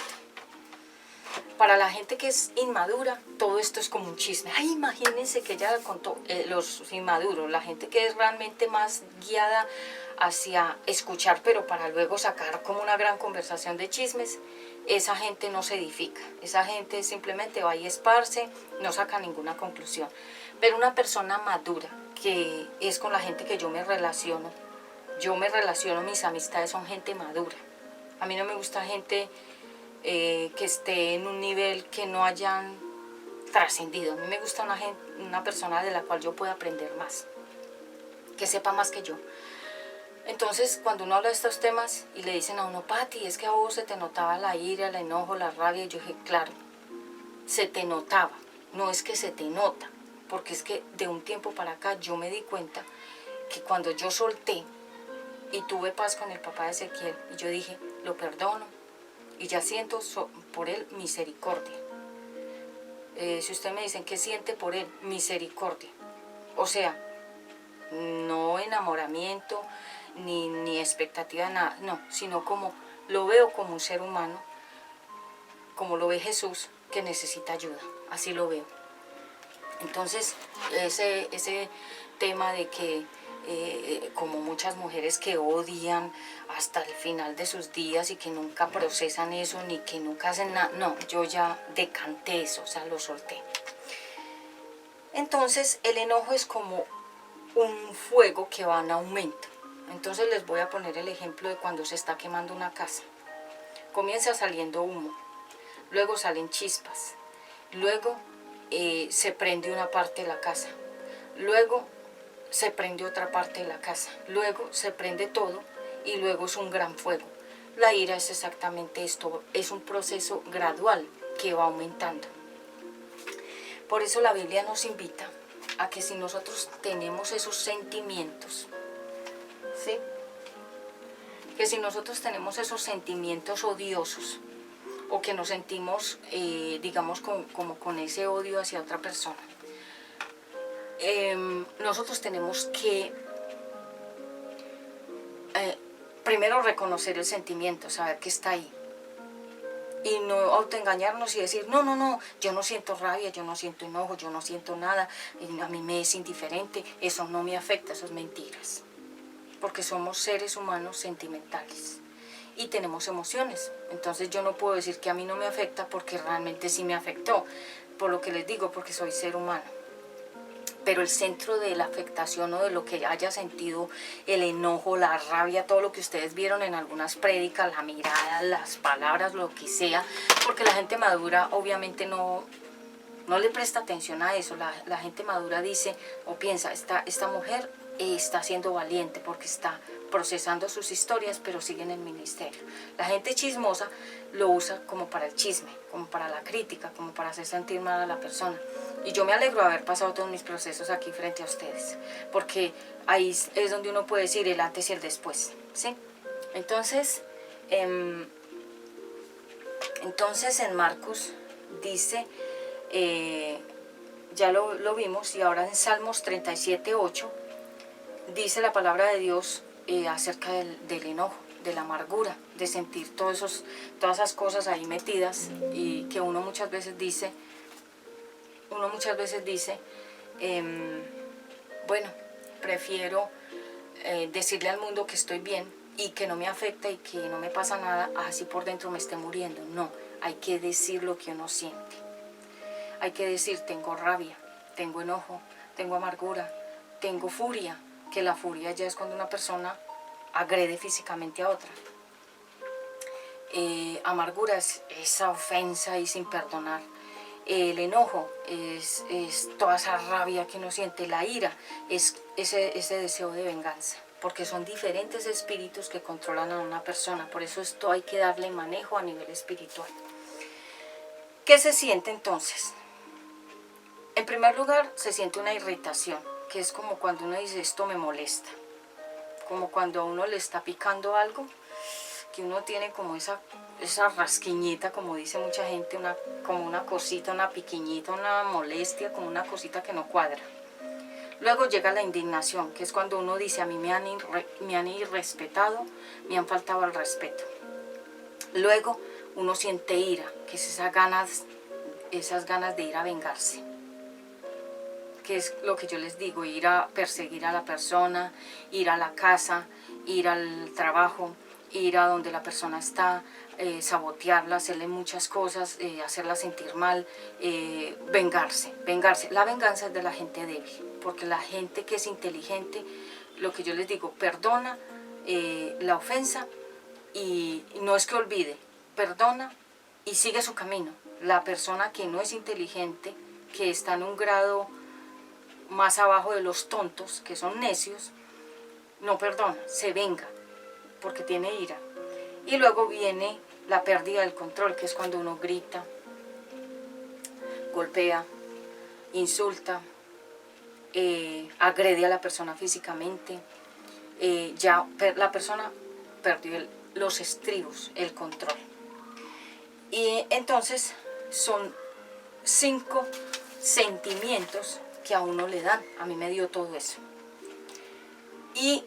Para la gente que es inmadura, todo esto es como un chisme. Ay, imagínense que ella contó, los inmaduros, la gente que es realmente más guiada hacia escuchar, pero para luego sacar como una gran conversación de chismes, esa gente no se edifica. Esa gente simplemente va y esparce, no saca ninguna conclusión. Pero una persona madura, que es con la gente que yo me relaciono, mis amistades son gente madura. A mí no me gusta gente que esté en un nivel que no hayan trascendido. A mí me gusta una persona de la cual yo pueda aprender más, que sepa más que yo. Entonces, cuando uno habla de estos temas y le dicen a uno, Pati, es que a vos se te notaba la ira, el enojo, la rabia, y yo dije, claro, se te notaba, no es que se te nota, porque es que de un tiempo para acá yo me di cuenta que cuando yo solté y tuve paz con el papá de Ezequiel, y yo dije, lo perdono, y ya siento por él misericordia. Si ustedes me dicen, ¿qué siente por él? Misericordia. O sea, no enamoramiento, ni expectativa de nada, no, sino como lo veo como un ser humano, como lo ve Jesús, que necesita ayuda, así lo veo. Entonces, ese tema de que como muchas mujeres que odian hasta el final de sus días y que nunca procesan eso ni que nunca hacen nada, no, yo ya decanté eso, o sea, lo solté. Entonces el enojo es como un fuego que va en aumento. Entonces les voy a poner el ejemplo de cuando se está quemando una casa. Comienza saliendo humo, luego salen chispas, luego se prende una parte de la casa, luego se prende otra parte de la casa, luego se prende todo y luego es un gran fuego. La ira es exactamente esto, es un proceso gradual que va aumentando. Por eso la Biblia nos invita a que si nosotros tenemos esos sentimientos, ¿sí? Que si nosotros tenemos esos sentimientos odiosos o que nos sentimos, digamos, como con ese odio hacia otra persona, nosotros tenemos que primero reconocer el sentimiento, saber que está ahí y no autoengañarnos y decir no, yo no siento rabia, yo no siento enojo, yo no siento nada, a mí me es indiferente, eso no me afecta, eso es mentiras, porque somos seres humanos sentimentales y tenemos emociones. Entonces yo no puedo decir que a mí no me afecta porque realmente sí me afectó, por lo que les digo, porque soy ser humano. Pero el centro de la afectación o de lo que haya sentido, el enojo, la rabia, todo lo que ustedes vieron en algunas prédicas, la mirada, las palabras, lo que sea, porque la gente madura obviamente no le presta atención a eso. La gente madura dice o piensa, esta mujer está siendo valiente porque está procesando sus historias, pero sigue en el ministerio. La gente chismosa lo usa como para el chisme, como para la crítica, como para hacer sentir mal a la persona. Y yo me alegro de haber pasado todos mis procesos aquí frente a ustedes, porque ahí es donde uno puede decir el antes y el después, ¿sí? Entonces en Marcos dice, ya lo vimos, y ahora en Salmos 37:8 dice la palabra de Dios acerca del enojo, de la amargura, de sentir todas esas cosas ahí metidas, y que uno muchas veces dice, bueno, prefiero decirle al mundo que estoy bien y que no me afecta y que no me pasa nada, así por dentro me esté muriendo. No, hay que decir lo que uno siente. Hay que decir, tengo rabia, tengo enojo, tengo amargura, tengo furia, que la furia ya es cuando una persona agrede físicamente a otra. Amargura es esa ofensa y sin perdonar. El enojo es toda esa rabia que uno siente. La ira es ese deseo de venganza, porque son diferentes espíritus que controlan a una persona. Por eso esto hay que darle manejo a nivel espiritual. ¿Qué se siente entonces? En primer lugar, se siente una irritación, que es como cuando uno dice esto me molesta, como cuando a uno le está picando algo, que uno tiene como esa rasquiñita, como dice mucha gente, como una cosita, una piquiñita, una molestia, como una cosita que no cuadra. Luego llega la indignación, que es cuando uno dice a mí me han irrespetado, me han faltado al respeto. Luego uno siente ira, que es esas ganas de ir a vengarse, que es lo que yo les digo, ir a perseguir a la persona, ir a la casa, ir al trabajo, ir a donde la persona está, sabotearla, hacerle muchas cosas, hacerla sentir mal, vengarse. La venganza es de la gente débil, porque la gente que es inteligente, lo que yo les digo, perdona la ofensa y no es que olvide, perdona y sigue su camino. La persona que no es inteligente, que está en un grado más abajo de los tontos, que son necios, no perdona, se venga, porque tiene ira. Y luego viene la pérdida del control, que es cuando uno grita, golpea, insulta, agrede a la persona físicamente. Ya la persona perdió los estribos, el control. Y entonces son 5 sentimientos que a uno le dan. A mí me dio todo eso. Y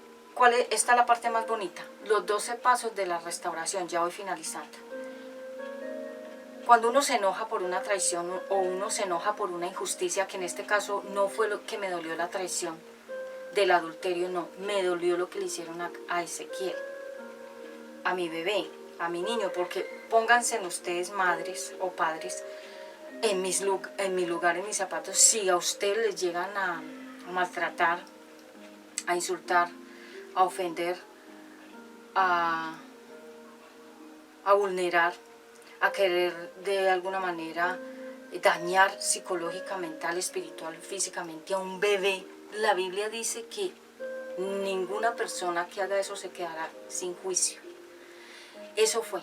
esta es la parte más bonita, los 12 pasos de la restauración. Ya voy finalizando. Cuando uno se enoja por una traición o uno se enoja por una injusticia, que en este caso no fue lo que me dolió la traición del adulterio, no, me dolió lo que le hicieron a Ezequiel, a mi bebé, a mi niño, porque pónganse en ustedes, madres o padres, en mi lugar, en mis zapatos. Si a ustedes les llegan a maltratar, a insultar, a ofender, a vulnerar, a querer de alguna manera dañar psicológica, mental, espiritual, físicamente a un bebé, la Biblia dice que ninguna persona que haga eso se quedará sin juicio. Eso fue,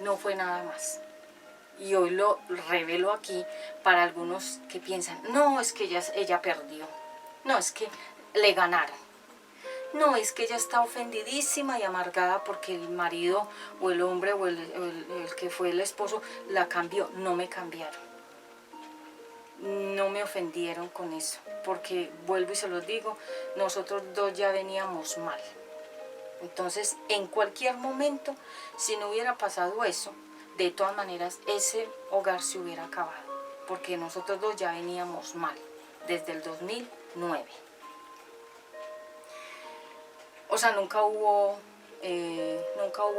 no fue nada más. Y hoy lo revelo aquí para algunos que piensan, no, es que ella perdió, no, es que le ganaron, no, es que ella está ofendidísima y amargada porque el marido o el hombre o el que fue el esposo la cambió. No me cambiaron, no me ofendieron con eso, porque vuelvo y se los digo, nosotros dos ya veníamos mal. Entonces, en cualquier momento, si no hubiera pasado eso, de todas maneras, ese hogar se hubiera acabado, porque nosotros dos ya veníamos mal, desde el 2009. O sea, nunca hubo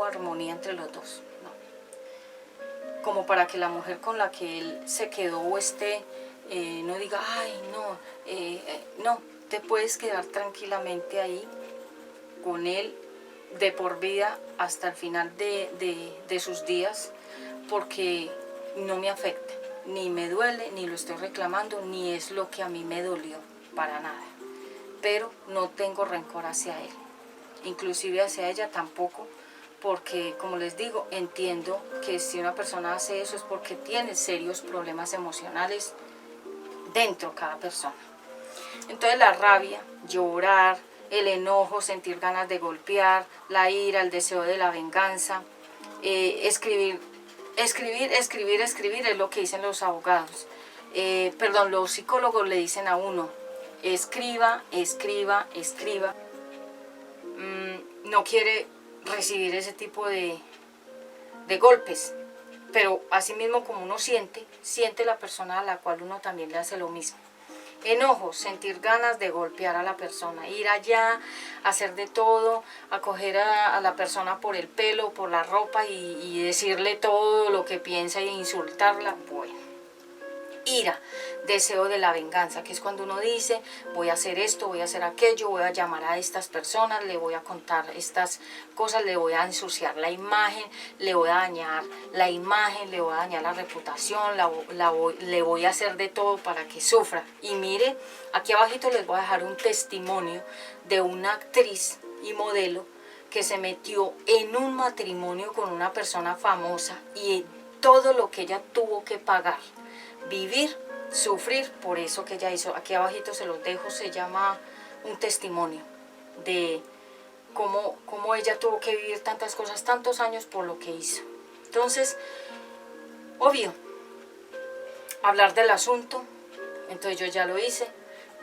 armonía entre los dos, no. Como para que la mujer con la que él se quedó o no diga, ay, no, no, te puedes quedar tranquilamente ahí con él de por vida hasta el final de sus días, porque no me afecta, ni me duele, ni lo estoy reclamando, ni es lo que a mí me dolió, para nada. Pero no tengo rencor hacia él, inclusive hacia ella tampoco, porque como les digo, entiendo que si una persona hace eso es porque tiene serios problemas emocionales dentro cada persona. Entonces la rabia, llorar, el enojo, sentir ganas de golpear, la ira, el deseo de la venganza, escribir es lo que dicen los abogados. Los psicólogos le dicen a uno, escriba. No quiere recibir ese tipo de golpes, pero así mismo como uno siente la persona a la cual uno también le hace lo mismo. Enojo, sentir ganas de golpear a la persona, ir allá, hacer de todo, a coger a la persona por el pelo, por la ropa y decirle todo lo que piensa e insultarla. Bueno, ira, deseo de la venganza, que es cuando uno dice, voy a hacer esto, voy a hacer aquello, voy a llamar a estas personas, le voy a contar estas cosas, le voy a ensuciar la imagen, le voy a dañar la imagen, le voy a dañar la reputación, le voy a hacer de todo para que sufra. Y mire, aquí abajito les voy a dejar un testimonio de una actriz y modelo que se metió en un matrimonio con una persona famosa y todo lo que ella tuvo que pagar, vivir, sufrir por eso que ella hizo. Aquí abajito se los dejo, se llama un testimonio de cómo ella tuvo que vivir tantas cosas, tantos años por lo que hizo. Entonces, obvio, hablar del asunto, entonces yo ya lo hice,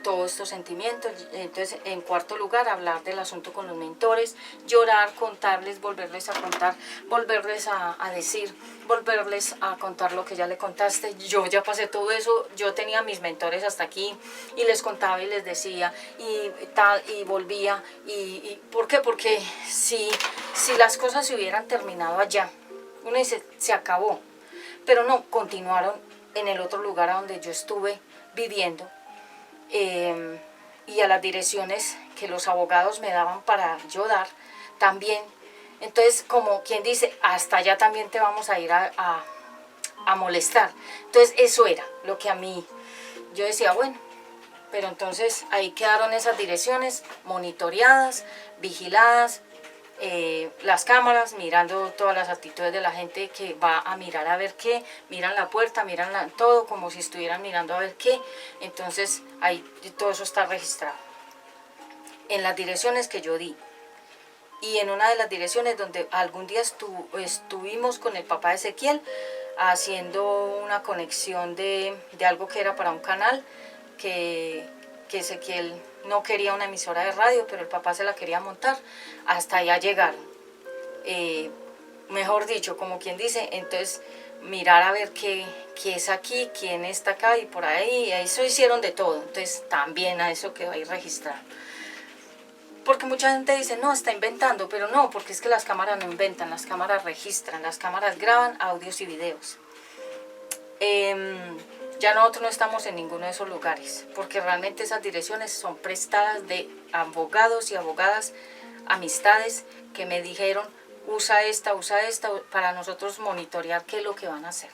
todos estos sentimientos. Entonces, en cuarto lugar, hablar del asunto con los mentores, llorar, contarles, volverles a contar, volverles a decir, volverles a contar lo que ya le contaste. Yo ya pasé todo eso, yo tenía mis mentores hasta aquí y les contaba y les decía y tal, y volvía. Y ¿por qué? Porque si las cosas se hubieran terminado allá, uno dice, se acabó, pero no, continuaron en el otro lugar a donde yo estuve viviendo. Y a las direcciones que los abogados me daban para yo dar también. Entonces, como quien dice, hasta allá también te vamos a ir a molestar. Entonces, eso era lo que a mí, yo decía, bueno, pero entonces ahí quedaron esas direcciones monitoreadas, vigiladas, las cámaras, mirando todas las actitudes de la gente que va a mirar a ver qué, miran la puerta, miran todo como si estuvieran mirando a ver qué. Entonces ahí todo eso está registrado en las direcciones que yo di. Y en una de las direcciones donde algún día estuvimos con el papá de Ezequiel haciendo una conexión de algo que era para un canal que Ezequiel no quería una emisora de radio, pero el papá se la quería montar. Hasta allá llegaron. Mejor dicho, como quien dice, entonces mirar a ver qué es aquí, quién está acá y por ahí. Eso hicieron de todo. Entonces también a eso quedó ahí registrado. Porque mucha gente dice, no, está inventando, pero no, porque es que las cámaras no inventan, las cámaras registran, las cámaras graban audios y videos. Ya nosotros no estamos en ninguno de esos lugares, porque realmente esas direcciones son prestadas de abogados y abogadas, amistades que me dijeron, usa esta, para nosotros monitorear qué es lo que van a hacer.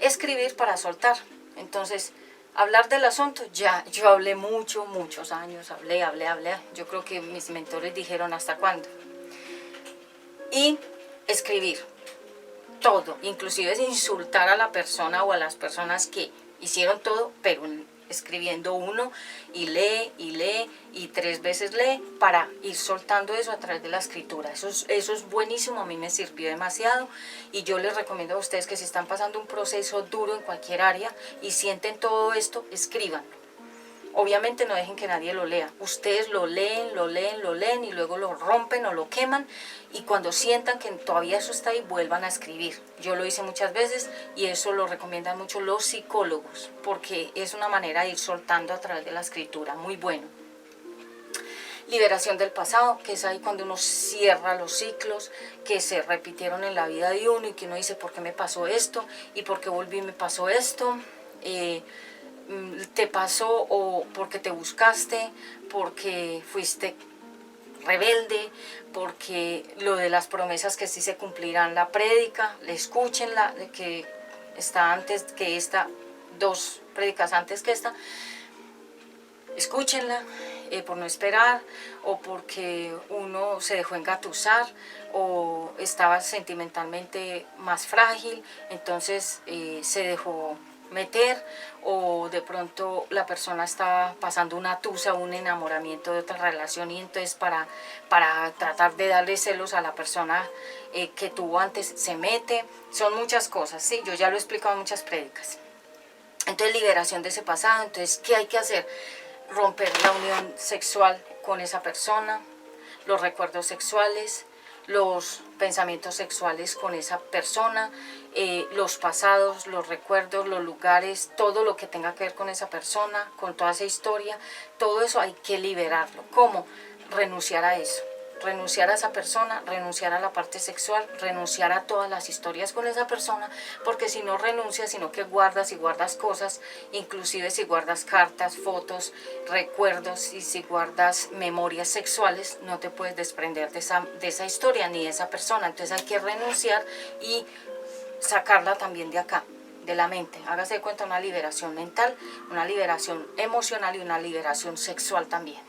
Escribir para soltar. Entonces, hablar del asunto, ya, yo hablé muchos años, hablé. Yo creo que mis mentores dijeron, ¿hasta cuándo? Y escribir. Todo, inclusive es insultar a la persona o a las personas que hicieron todo, pero escribiendo uno y lee y 3 veces lee para ir soltando eso a través de la escritura. Eso es buenísimo, a mí me sirvió demasiado y yo les recomiendo a ustedes que si están pasando un proceso duro en cualquier área y sienten todo esto, escríbanlo. Obviamente no dejen que nadie lo lea. Ustedes lo leen y luego lo rompen o lo queman y cuando sientan que todavía eso está ahí, vuelvan a escribir. Yo lo hice muchas veces y eso lo recomiendan mucho los psicólogos porque es una manera de ir soltando a través de la escritura. Muy bueno. Liberación del pasado, que es ahí cuando uno cierra los ciclos que se repitieron en la vida de uno y que uno dice, ¿por qué me pasó esto? ¿Y por qué volví y me pasó esto? Te pasó o porque te buscaste, porque fuiste rebelde, porque lo de las promesas que sí se cumplirán, la prédica, escúchenla, que está antes que esta, 2 prédicas antes que esta, escúchenla, por no esperar, o porque uno se dejó engatusar, o estaba sentimentalmente más frágil, entonces se dejó meter, o de pronto la persona estaba pasando una tusa, un enamoramiento de otra relación y entonces para tratar de darle celos a la persona que tuvo antes se mete. Son muchas cosas, sí, yo ya lo he explicado en muchas prédicas. Entonces liberación de ese pasado. Entonces, ¿qué hay que hacer? Romper la unión sexual con esa persona, los recuerdos sexuales, los pensamientos sexuales con esa persona, los pasados, los recuerdos, los lugares, todo lo que tenga que ver con esa persona, con toda esa historia, todo eso hay que liberarlo. ¿Cómo? Renunciar a eso. renunciar a esa persona, renunciar a la parte sexual, renunciar a todas las historias con esa persona, porque si no renuncias, sino que guardas y guardas cosas, inclusive si guardas cartas, fotos, recuerdos y si guardas memorias sexuales, no te puedes desprender de esa historia ni de esa persona. Entonces hay que renunciar y sacarla también de acá, de la mente. Hágase de cuenta, una liberación mental, una liberación emocional y una liberación sexual también.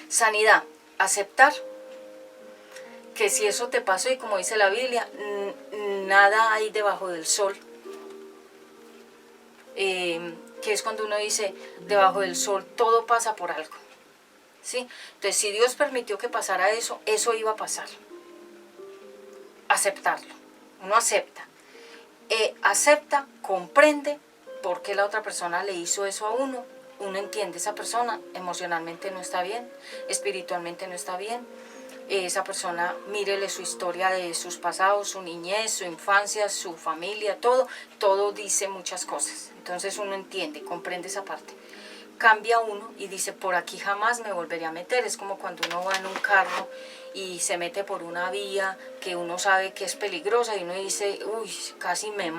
Sanidad, aceptar que si eso te pasó, y como dice la Biblia, nada hay debajo del sol, que es cuando uno dice, debajo del sol todo pasa por algo, ¿sí? Entonces, si Dios permitió que pasara eso, eso iba a pasar. Aceptarlo, uno acepta. Acepta, comprende por qué la otra persona le hizo eso a uno. Uno entiende, esa persona emocionalmente no está bien, espiritualmente no está bien. Esa persona, mírele su historia de sus pasados, su niñez, su infancia, su familia, todo dice muchas cosas. Entonces uno entiende, comprende esa parte. Cambia uno y dice, por aquí jamás me volveré a meter. Es como cuando uno va en un carro y se mete por una vía que uno sabe que es peligrosa y uno dice, uy, casi me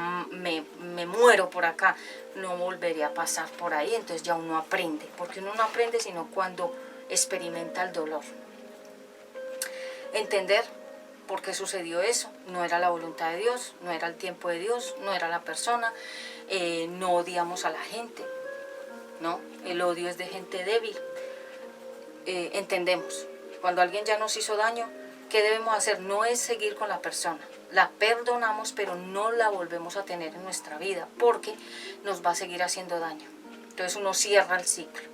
muero por acá, no volveré a pasar por ahí. Entonces ya uno aprende, porque uno no aprende sino cuando experimenta el dolor. Entender por qué sucedió eso, no era la voluntad de Dios, no era el tiempo de Dios, no era la persona, no odiamos a la gente, ¿no? El odio es de gente débil. Entendemos, cuando alguien ya nos hizo daño, ¿qué debemos hacer? No es seguir con la persona, la perdonamos, pero no la volvemos a tener en nuestra vida, porque nos va a seguir haciendo daño. Entonces uno cierra el ciclo.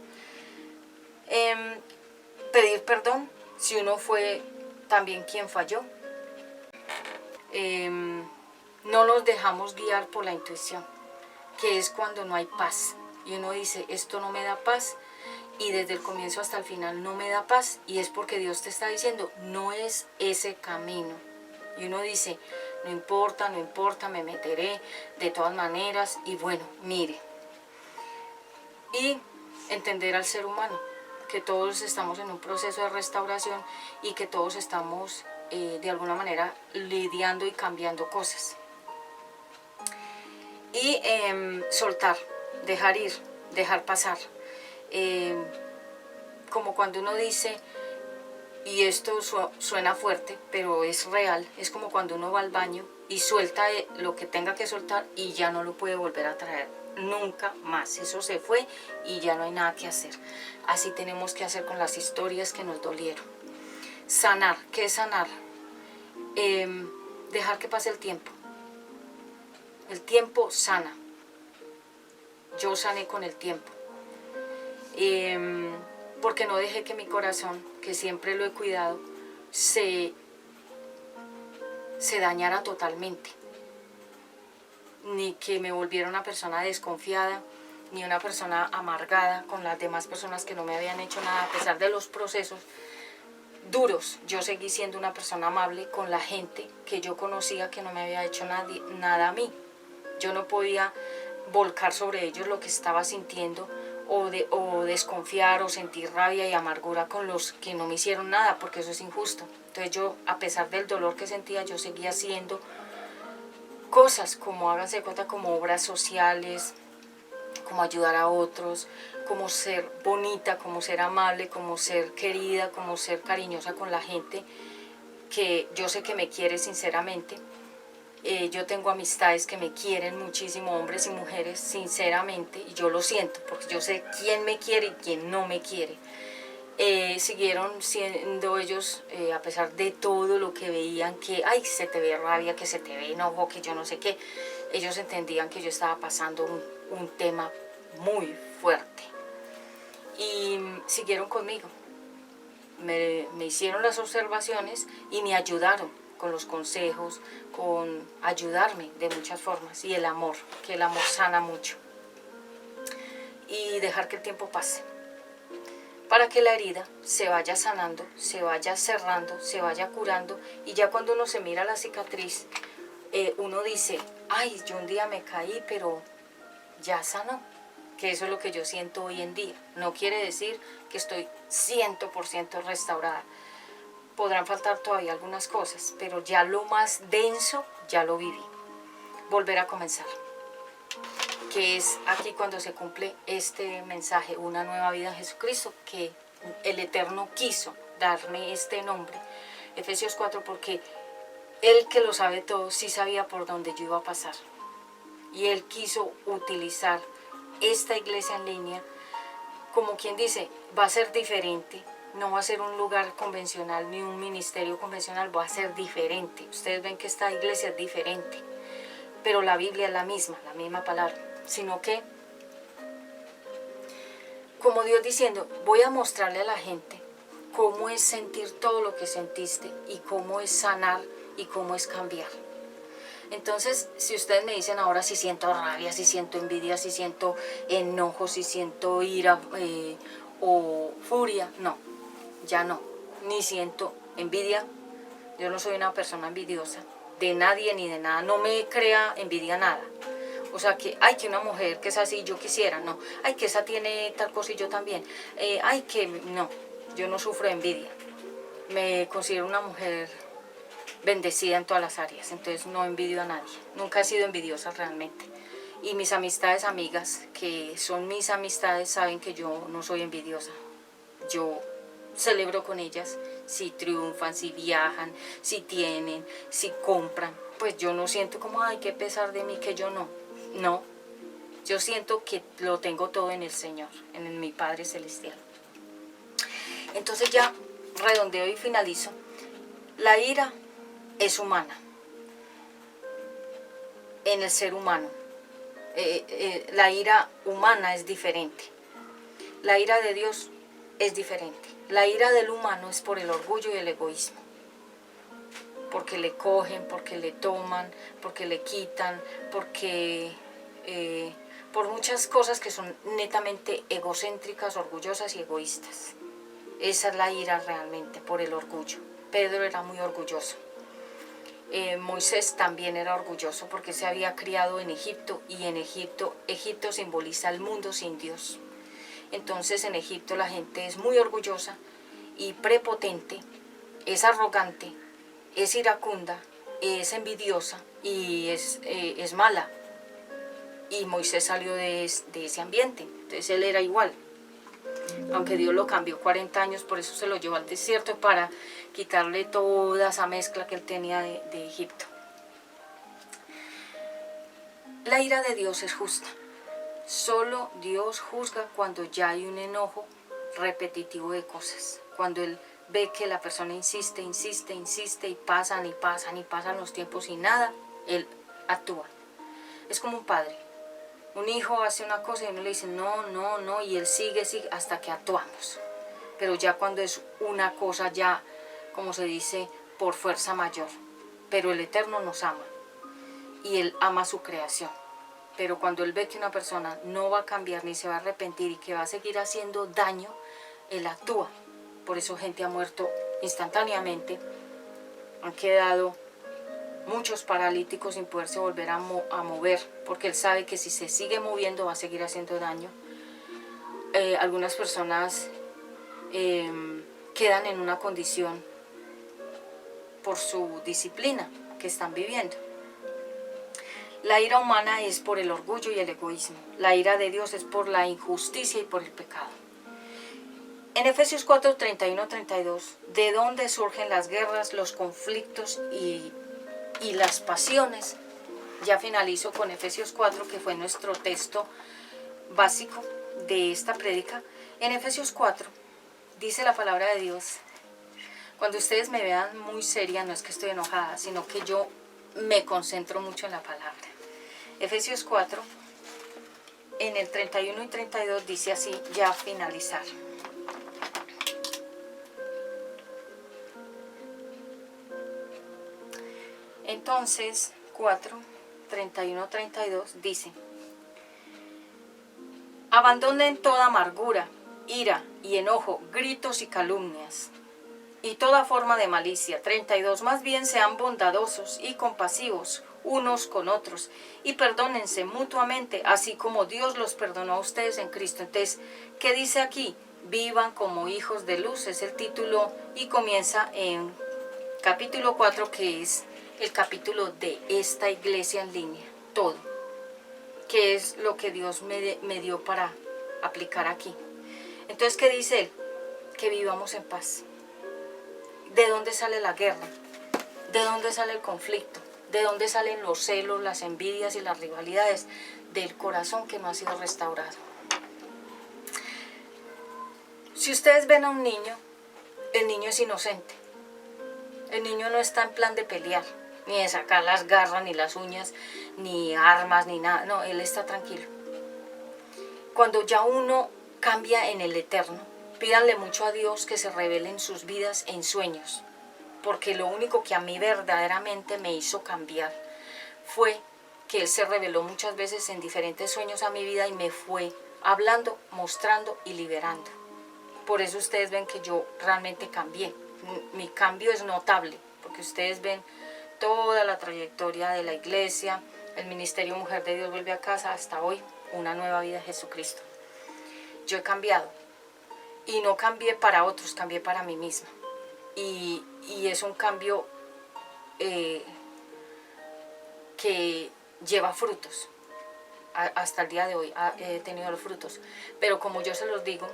Pedir perdón, si uno fue también quien falló. No nos dejamos guiar por la intuición, que es cuando no hay paz. Y uno dice, esto no me da paz, y desde el comienzo hasta el final no me da paz, y es porque Dios te está diciendo, no es ese camino. Y uno dice, no importa, no importa, me meteré de todas maneras, y bueno, mire. Y entender al ser humano, que todos estamos en un proceso de restauración y que todos estamos de alguna manera lidiando y cambiando cosas. Y soltar, dejar ir, dejar pasar. Como cuando uno dice, y esto suena fuerte, pero es real, es como cuando uno va al baño y suelta lo que tenga que soltar y ya no lo puede volver a traer nunca más. Eso se fue y ya no hay nada que hacer. Así tenemos que hacer con las historias que nos dolieron. Sanar, ¿qué es sanar? Dejar que pase el tiempo. El tiempo sana. Yo sané con el tiempo. Porque no dejé que mi corazón, que siempre lo he cuidado, se dañara totalmente. Ni que me volviera una persona desconfiada, ni una persona amargada con las demás personas que no me habían hecho nada. A pesar de los procesos duros, yo seguí siendo una persona amable con la gente que yo conocía que no me había hecho nada a mí. Yo no podía volcar sobre ellos lo que estaba sintiendo o desconfiar o sentir rabia y amargura con los que no me hicieron nada, porque eso es injusto. Entonces yo, a pesar del dolor que sentía, yo seguía haciendo cosas como, háganse cuenta, como obras sociales, como ayudar a otros, como ser bonita, como ser amable, como ser querida, como ser cariñosa con la gente que yo sé que me quiere sinceramente. Yo tengo amistades que me quieren muchísimo, hombres y mujeres, sinceramente, y yo lo siento, porque yo sé quién me quiere y quién no me quiere. Siguieron siendo ellos, a pesar de todo lo que veían, que ay, se te ve rabia, que se te ve enojo, que yo no sé qué, ellos entendían que yo estaba pasando un tema muy fuerte y siguieron conmigo, me hicieron las observaciones y me ayudaron con los consejos, con ayudarme de muchas formas, y el amor, que el amor sana mucho, y dejar que el tiempo pase para que la herida se vaya sanando, se vaya cerrando, se vaya curando, y ya cuando uno se mira la cicatriz, uno dice, ay, yo un día me caí, pero ya sanó, que eso es lo que yo siento hoy en día. No quiere decir que estoy 100% restaurada, podrán faltar todavía algunas cosas, pero ya lo más denso ya lo viví. Volver a comenzar, que es aquí cuando se cumple este mensaje, una nueva vida en Jesucristo, que el Eterno quiso darme este nombre, Efesios 4, porque Él, que lo sabe todo, sí sabía por dónde yo iba a pasar, y Él quiso utilizar esta iglesia en línea, como quien dice, va a ser diferente, no va a ser un lugar convencional ni un ministerio convencional, va a ser diferente. Ustedes ven que esta iglesia es diferente, pero la Biblia es la misma palabra, sino que como Dios diciendo, voy a mostrarle a la gente cómo es sentir todo lo que sentiste y cómo es sanar y cómo es cambiar. Entonces, si ustedes me dicen ahora si siento rabia, si siento envidia, si siento enojo, si siento ira o furia, no, ya no, ni siento envidia. Yo no soy una persona envidiosa de nadie ni de nada, no me crea envidia nada. O sea que, ay, que una mujer que es así, yo quisiera, no. Ay, que esa tiene tal cosa y yo también. Ay, que no, yo no sufro de envidia. Me considero una mujer bendecida en todas las áreas, entonces no envidio a nadie. Nunca he sido envidiosa realmente. Y mis amistades, amigas, que son mis amistades, saben que yo no soy envidiosa. Yo celebro con ellas si triunfan, si viajan, si tienen, si compran. Pues yo no siento como, ay, qué pesar de mí que yo no. No, yo siento que lo tengo todo en el Señor, en mi Padre Celestial. Entonces ya redondeo y finalizo. La ira es humana, en el ser humano. La ira humana es diferente. La ira de Dios es diferente. La ira del humano es por el orgullo y el egoísmo. Porque le cogen, porque le toman, porque le quitan, porque por muchas cosas que son netamente egocéntricas, orgullosas y egoístas. Esa es la ira realmente, por el orgullo. Pedro era muy orgulloso. Moisés también era orgulloso porque se había criado en Egipto, y en Egipto simboliza el mundo sin Dios. Entonces en Egipto la gente es muy orgullosa y prepotente, es arrogante, es iracunda, es envidiosa y es mala. Y Moisés salió de ese ambiente, entonces él era igual. Aunque Dios lo cambió 40 años, por eso se lo llevó al desierto, para quitarle toda esa mezcla que él tenía de Egipto. La ira de Dios es justa. Solo Dios juzga cuando ya hay un enojo repetitivo de cosas. Cuando Él ve que la persona insiste y pasan los tiempos y nada, Él actúa. Es como un padre. Un hijo hace una cosa y uno le dice no, y él sigue hasta que actuamos. Pero ya cuando es una cosa ya, como se dice, por fuerza mayor. Pero el Eterno nos ama y Él ama su creación. Pero cuando Él ve que una persona no va a cambiar ni se va a arrepentir y que va a seguir haciendo daño, Él actúa. Por eso gente ha muerto instantáneamente. Han quedado muchos paralíticos sin poderse volver a mover, porque Él sabe que si se sigue moviendo va a seguir haciendo daño. Algunas personas quedan en una condición por su disciplina que están viviendo. La ira humana es por el orgullo y el egoísmo. La ira de Dios es por la injusticia y por el pecado. En Efesios 4, 31-32, ¿de dónde surgen las guerras, los conflictos y las pasiones? Ya finalizo con Efesios 4, que fue nuestro texto básico de esta prédica. En Efesios 4 dice la palabra de Dios. Cuando ustedes me vean muy seria, no es que estoy enojada, sino que yo me concentro mucho en la palabra. Efesios 4, en el 31 y 32 dice así, ya a finalizar. Entonces, 4, 31, 32 dice: abandonen toda amargura, ira y enojo, gritos y calumnias, y toda forma de malicia. 32, más bien sean bondadosos y compasivos unos con otros, y perdónense mutuamente, así como Dios los perdonó a ustedes en Cristo. Entonces, ¿qué dice aquí? vivan como hijos de luz, es el título, y comienza en capítulo 4, que es el capítulo de esta iglesia en línea, todo, que es lo que Dios me dio para aplicar aquí. Entonces, ¿qué dice él? Que vivamos en paz. ¿De dónde sale la guerra? ¿De dónde sale el conflicto? ¿De dónde salen los celos, las envidias y las rivalidades? Del corazón que no ha sido restaurado. Si ustedes ven a un niño, el niño es inocente. El niño no está en plan de pelear, ni de sacar las garras, ni las uñas, ni armas, ni nada. No, él está tranquilo. Cuando ya uno cambia en el eterno, pídanle mucho a Dios que se revele en sus vidas en sueños. Porque lo único que a mí verdaderamente me hizo cambiar fue que Él se reveló muchas veces en diferentes sueños a mi vida y me fue hablando, mostrando y liberando. Por eso ustedes ven que yo realmente cambié. Mi cambio es notable, porque ustedes ven toda la trayectoria de la iglesia, el ministerio Mujer de Dios vuelve a casa, hasta hoy, una nueva vida de Jesucristo. Yo he cambiado, y no cambié para otros, cambié para mí misma. Y es un cambio que lleva frutos. Hasta el día de hoy he tenido los frutos. Pero como yo se los digo,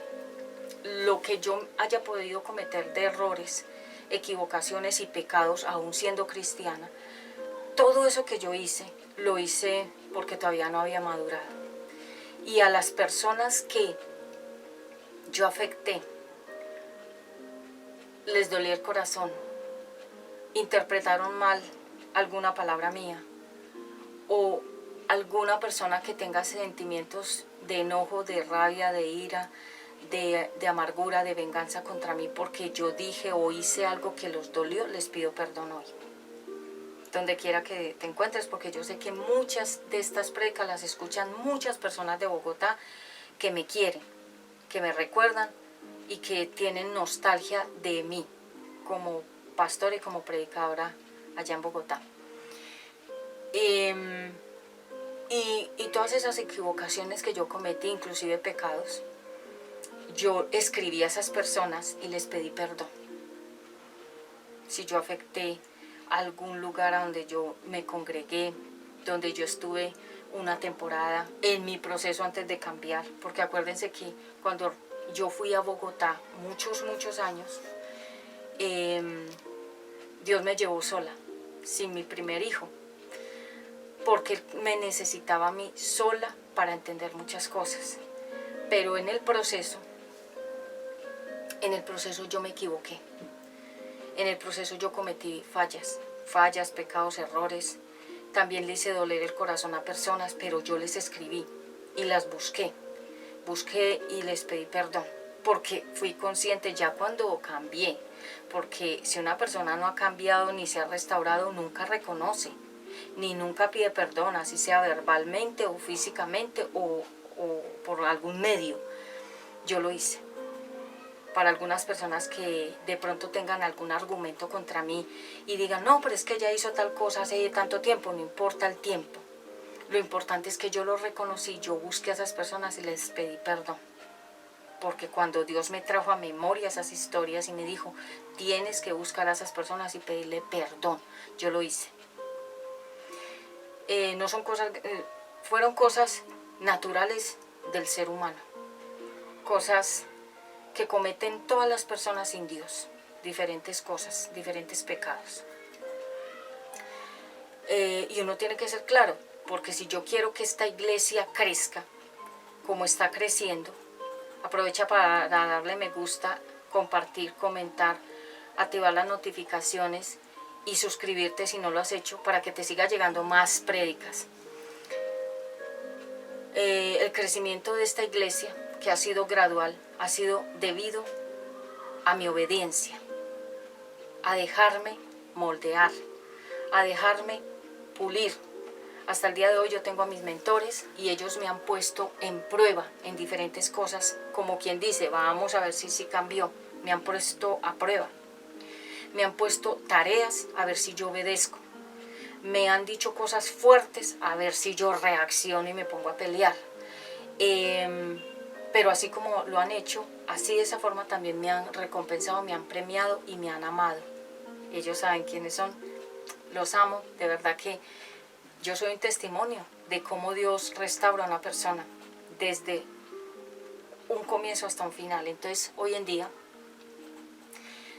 lo que yo haya podido cometer de errores, equivocaciones y pecados, aún siendo cristiana, todo eso que yo hice, lo hice porque todavía no había madurado. Y a las personas que yo afecté, les dolió el corazón, interpretaron mal alguna palabra mía, o alguna persona que tenga sentimientos de enojo, de rabia, de ira, de amargura, de venganza contra mí porque yo dije o hice algo que los dolió, les pido perdón hoy. Donde quiera que te encuentres, porque yo sé que muchas de estas prédicas las escuchan muchas personas de Bogotá que me quieren, que me recuerdan y que tienen nostalgia de mí como pastora y como predicadora allá en Bogotá. Y todas esas equivocaciones que yo cometí, inclusive pecados, yo escribí a esas personas y les pedí perdón. Si yo afecté algún lugar a donde yo me congregué, donde yo estuve una temporada en mi proceso antes de cambiar, porque acuérdense que cuando yo fui a Bogotá muchos años, Dios me llevó sola, sin mi primer hijo, porque me necesitaba a mí sola para entender muchas cosas. Pero en el proceso yo me equivoqué. En el proceso yo cometí fallas, pecados, errores. También le hice doler el corazón a personas, pero yo les escribí y las busqué y les pedí perdón, porque fui consciente ya cuando cambié, porque si una persona no ha cambiado ni se ha restaurado, nunca reconoce, ni nunca pide perdón, así sea verbalmente o físicamente o por algún medio. Yo lo hice. Para algunas personas que de pronto tengan algún argumento contra mí y digan, no, pero es que ella hizo tal cosa hace tanto tiempo, no importa el tiempo. Lo importante es que yo lo reconocí, yo busqué a esas personas y les pedí perdón. Porque cuando Dios me trajo a memoria esas historias y me dijo, tienes que buscar a esas personas y pedirle perdón, yo lo hice. No son cosas, fueron cosas naturales del ser humano. Cosas que cometen todas las personas sin Dios, diferentes cosas, diferentes pecados. Y uno tiene que ser claro, porque si yo quiero que esta iglesia crezca como está creciendo, aprovecha para darle me gusta, compartir, comentar, activar las notificaciones y suscribirte si no lo has hecho para que te siga llegando más prédicas. El crecimiento de esta iglesia, que ha sido gradual, ha sido debido a mi obediencia, a dejarme moldear, a dejarme pulir. Hasta el día de hoy yo tengo a mis mentores y ellos me han puesto en prueba en diferentes cosas, como quien dice, vamos a ver si cambió. Me han puesto a prueba, me han puesto tareas a ver si yo obedezco, me han dicho cosas fuertes a ver si yo reacciono y me pongo a pelear. pero así como lo han hecho, así de esa forma también me han recompensado, me han premiado y me han amado. Ellos saben quiénes son, los amo, de verdad que yo soy un testimonio de cómo Dios restaura a una persona desde un comienzo hasta un final. Entonces hoy en día,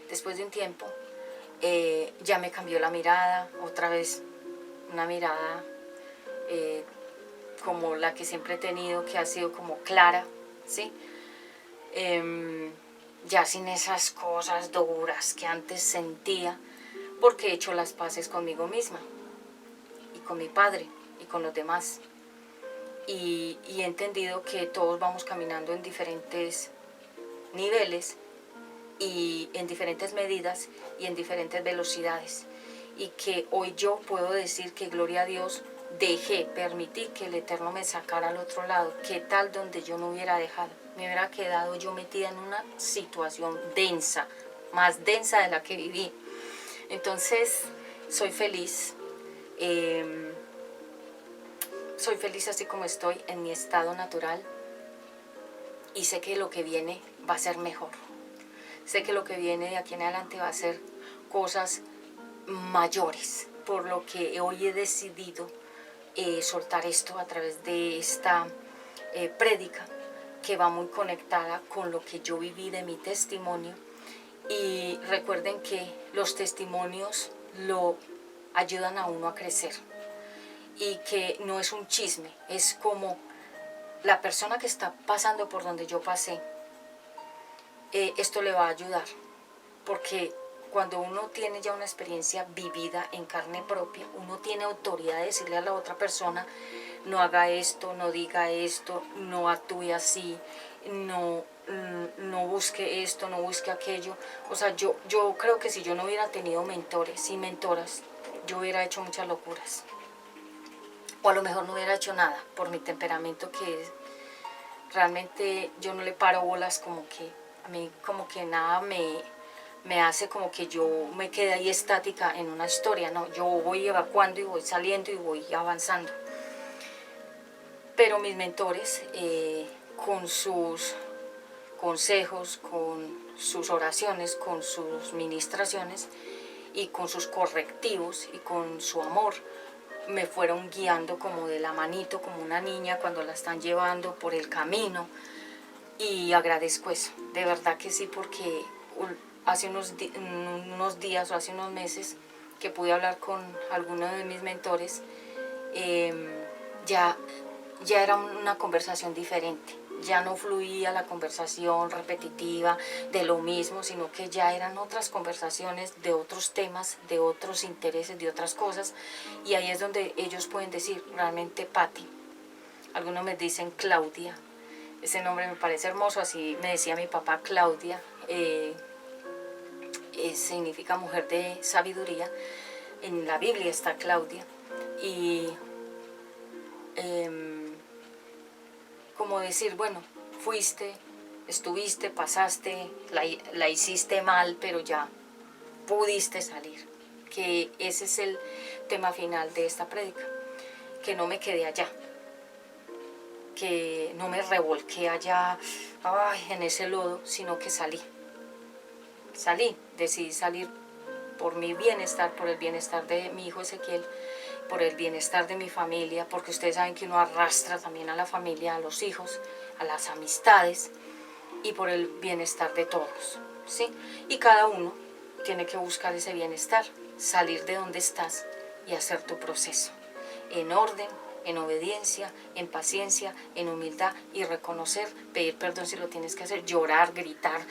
después de un tiempo, ya me cambió la mirada, otra vez una mirada como la que siempre he tenido, que ha sido como clara, ¿sí? Ya sin esas cosas duras que antes sentía, porque he hecho las paces conmigo misma y con mi padre y con los demás, y he entendido que todos vamos caminando en diferentes niveles y en diferentes medidas y en diferentes velocidades, y que hoy yo puedo decir que gloria a Dios permití que el Eterno me sacara al otro lado. ¿Qué tal donde yo no hubiera dejado? Me hubiera quedado yo metida en una situación densa, más densa de la que viví. Entonces soy feliz, así como estoy en mi estado natural, y sé que lo que viene va a ser mejor. Sé que lo que viene de aquí en adelante va a ser cosas mayores, por lo que hoy he decidido soltar esto a través de esta prédica, que va muy conectada con lo que yo viví de mi testimonio. Y recuerden que los testimonios lo ayudan a uno a crecer, y que no es un chisme, es como la persona que está pasando por donde yo pasé, esto le va a ayudar, porque cuando uno tiene ya una experiencia vivida en carne propia, uno tiene autoridad de decirle a la otra persona: no haga esto, no diga esto, no actúe así, no busque esto, no busque aquello. O sea, yo creo que si yo no hubiera tenido mentores y mentoras, yo hubiera hecho muchas locuras, o a lo mejor no hubiera hecho nada, por mi temperamento, que realmente yo no le paro bolas, como que a mí como que nada me hace como que yo me quede ahí estática en una historia, no, yo voy evacuando y voy saliendo y voy avanzando. Pero mis mentores, con sus consejos, con sus oraciones, con sus ministraciones y con sus correctivos y con su amor, me fueron guiando como de la manito, como una niña cuando la están llevando por el camino, y agradezco eso, de verdad que sí, porque hace unos días o hace unos meses que pude hablar con alguno de mis mentores, ya era una conversación diferente. Ya no fluía la conversación repetitiva de lo mismo, sino que ya eran otras conversaciones de otros temas, de otros intereses, de otras cosas. Y ahí es donde ellos pueden decir realmente Patti. Algunos me dicen Claudia. Ese nombre me parece hermoso, así me decía mi papá, Claudia. Significa mujer de sabiduría. En la Biblia está Claudia. Y como decir, bueno, fuiste, estuviste, pasaste, la hiciste mal, pero ya pudiste salir. Que ese es el tema final de esta prédica, que no me quedé allá, que no me revolqué allá en ese lodo, sino que salí, decidí salir por mi bienestar, por el bienestar de mi hijo Ezequiel, por el bienestar de mi familia, porque ustedes saben que uno arrastra también a la familia, a los hijos, a las amistades, y por el bienestar de todos, ¿sí? Y cada uno tiene que buscar ese bienestar, salir de donde estás y hacer tu proceso, en orden, en obediencia, en paciencia, en humildad, y reconocer, pedir perdón si lo tienes que hacer, llorar, gritar,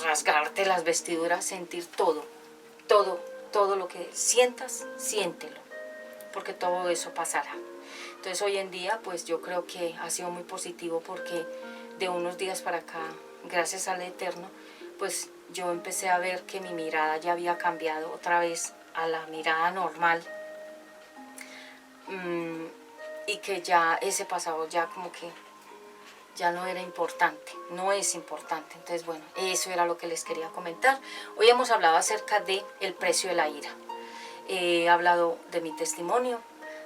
rasgarte las vestiduras, sentir todo lo que sientas, siéntelo, porque todo eso pasará. Entonces hoy en día pues yo creo que ha sido muy positivo, porque de unos días para acá, gracias al Eterno, pues yo empecé a ver que mi mirada ya había cambiado otra vez a la mirada normal, y que ya ese pasado ya como que ya no era importante, no es importante. Entonces bueno, eso era lo que les quería comentar. Hoy hemos hablado acerca de el precio de la ira. He hablado de mi testimonio,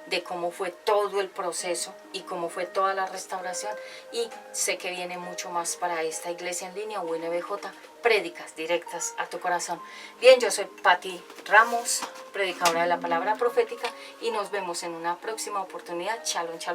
de cómo fue todo el proceso y cómo fue toda la restauración, y sé que viene mucho más para esta iglesia en línea UNBJ, prédicas directas a tu corazón. Bien, yo soy Patti Ramos, predicadora de la palabra profética, y nos vemos en una próxima oportunidad. Shalom, shalom.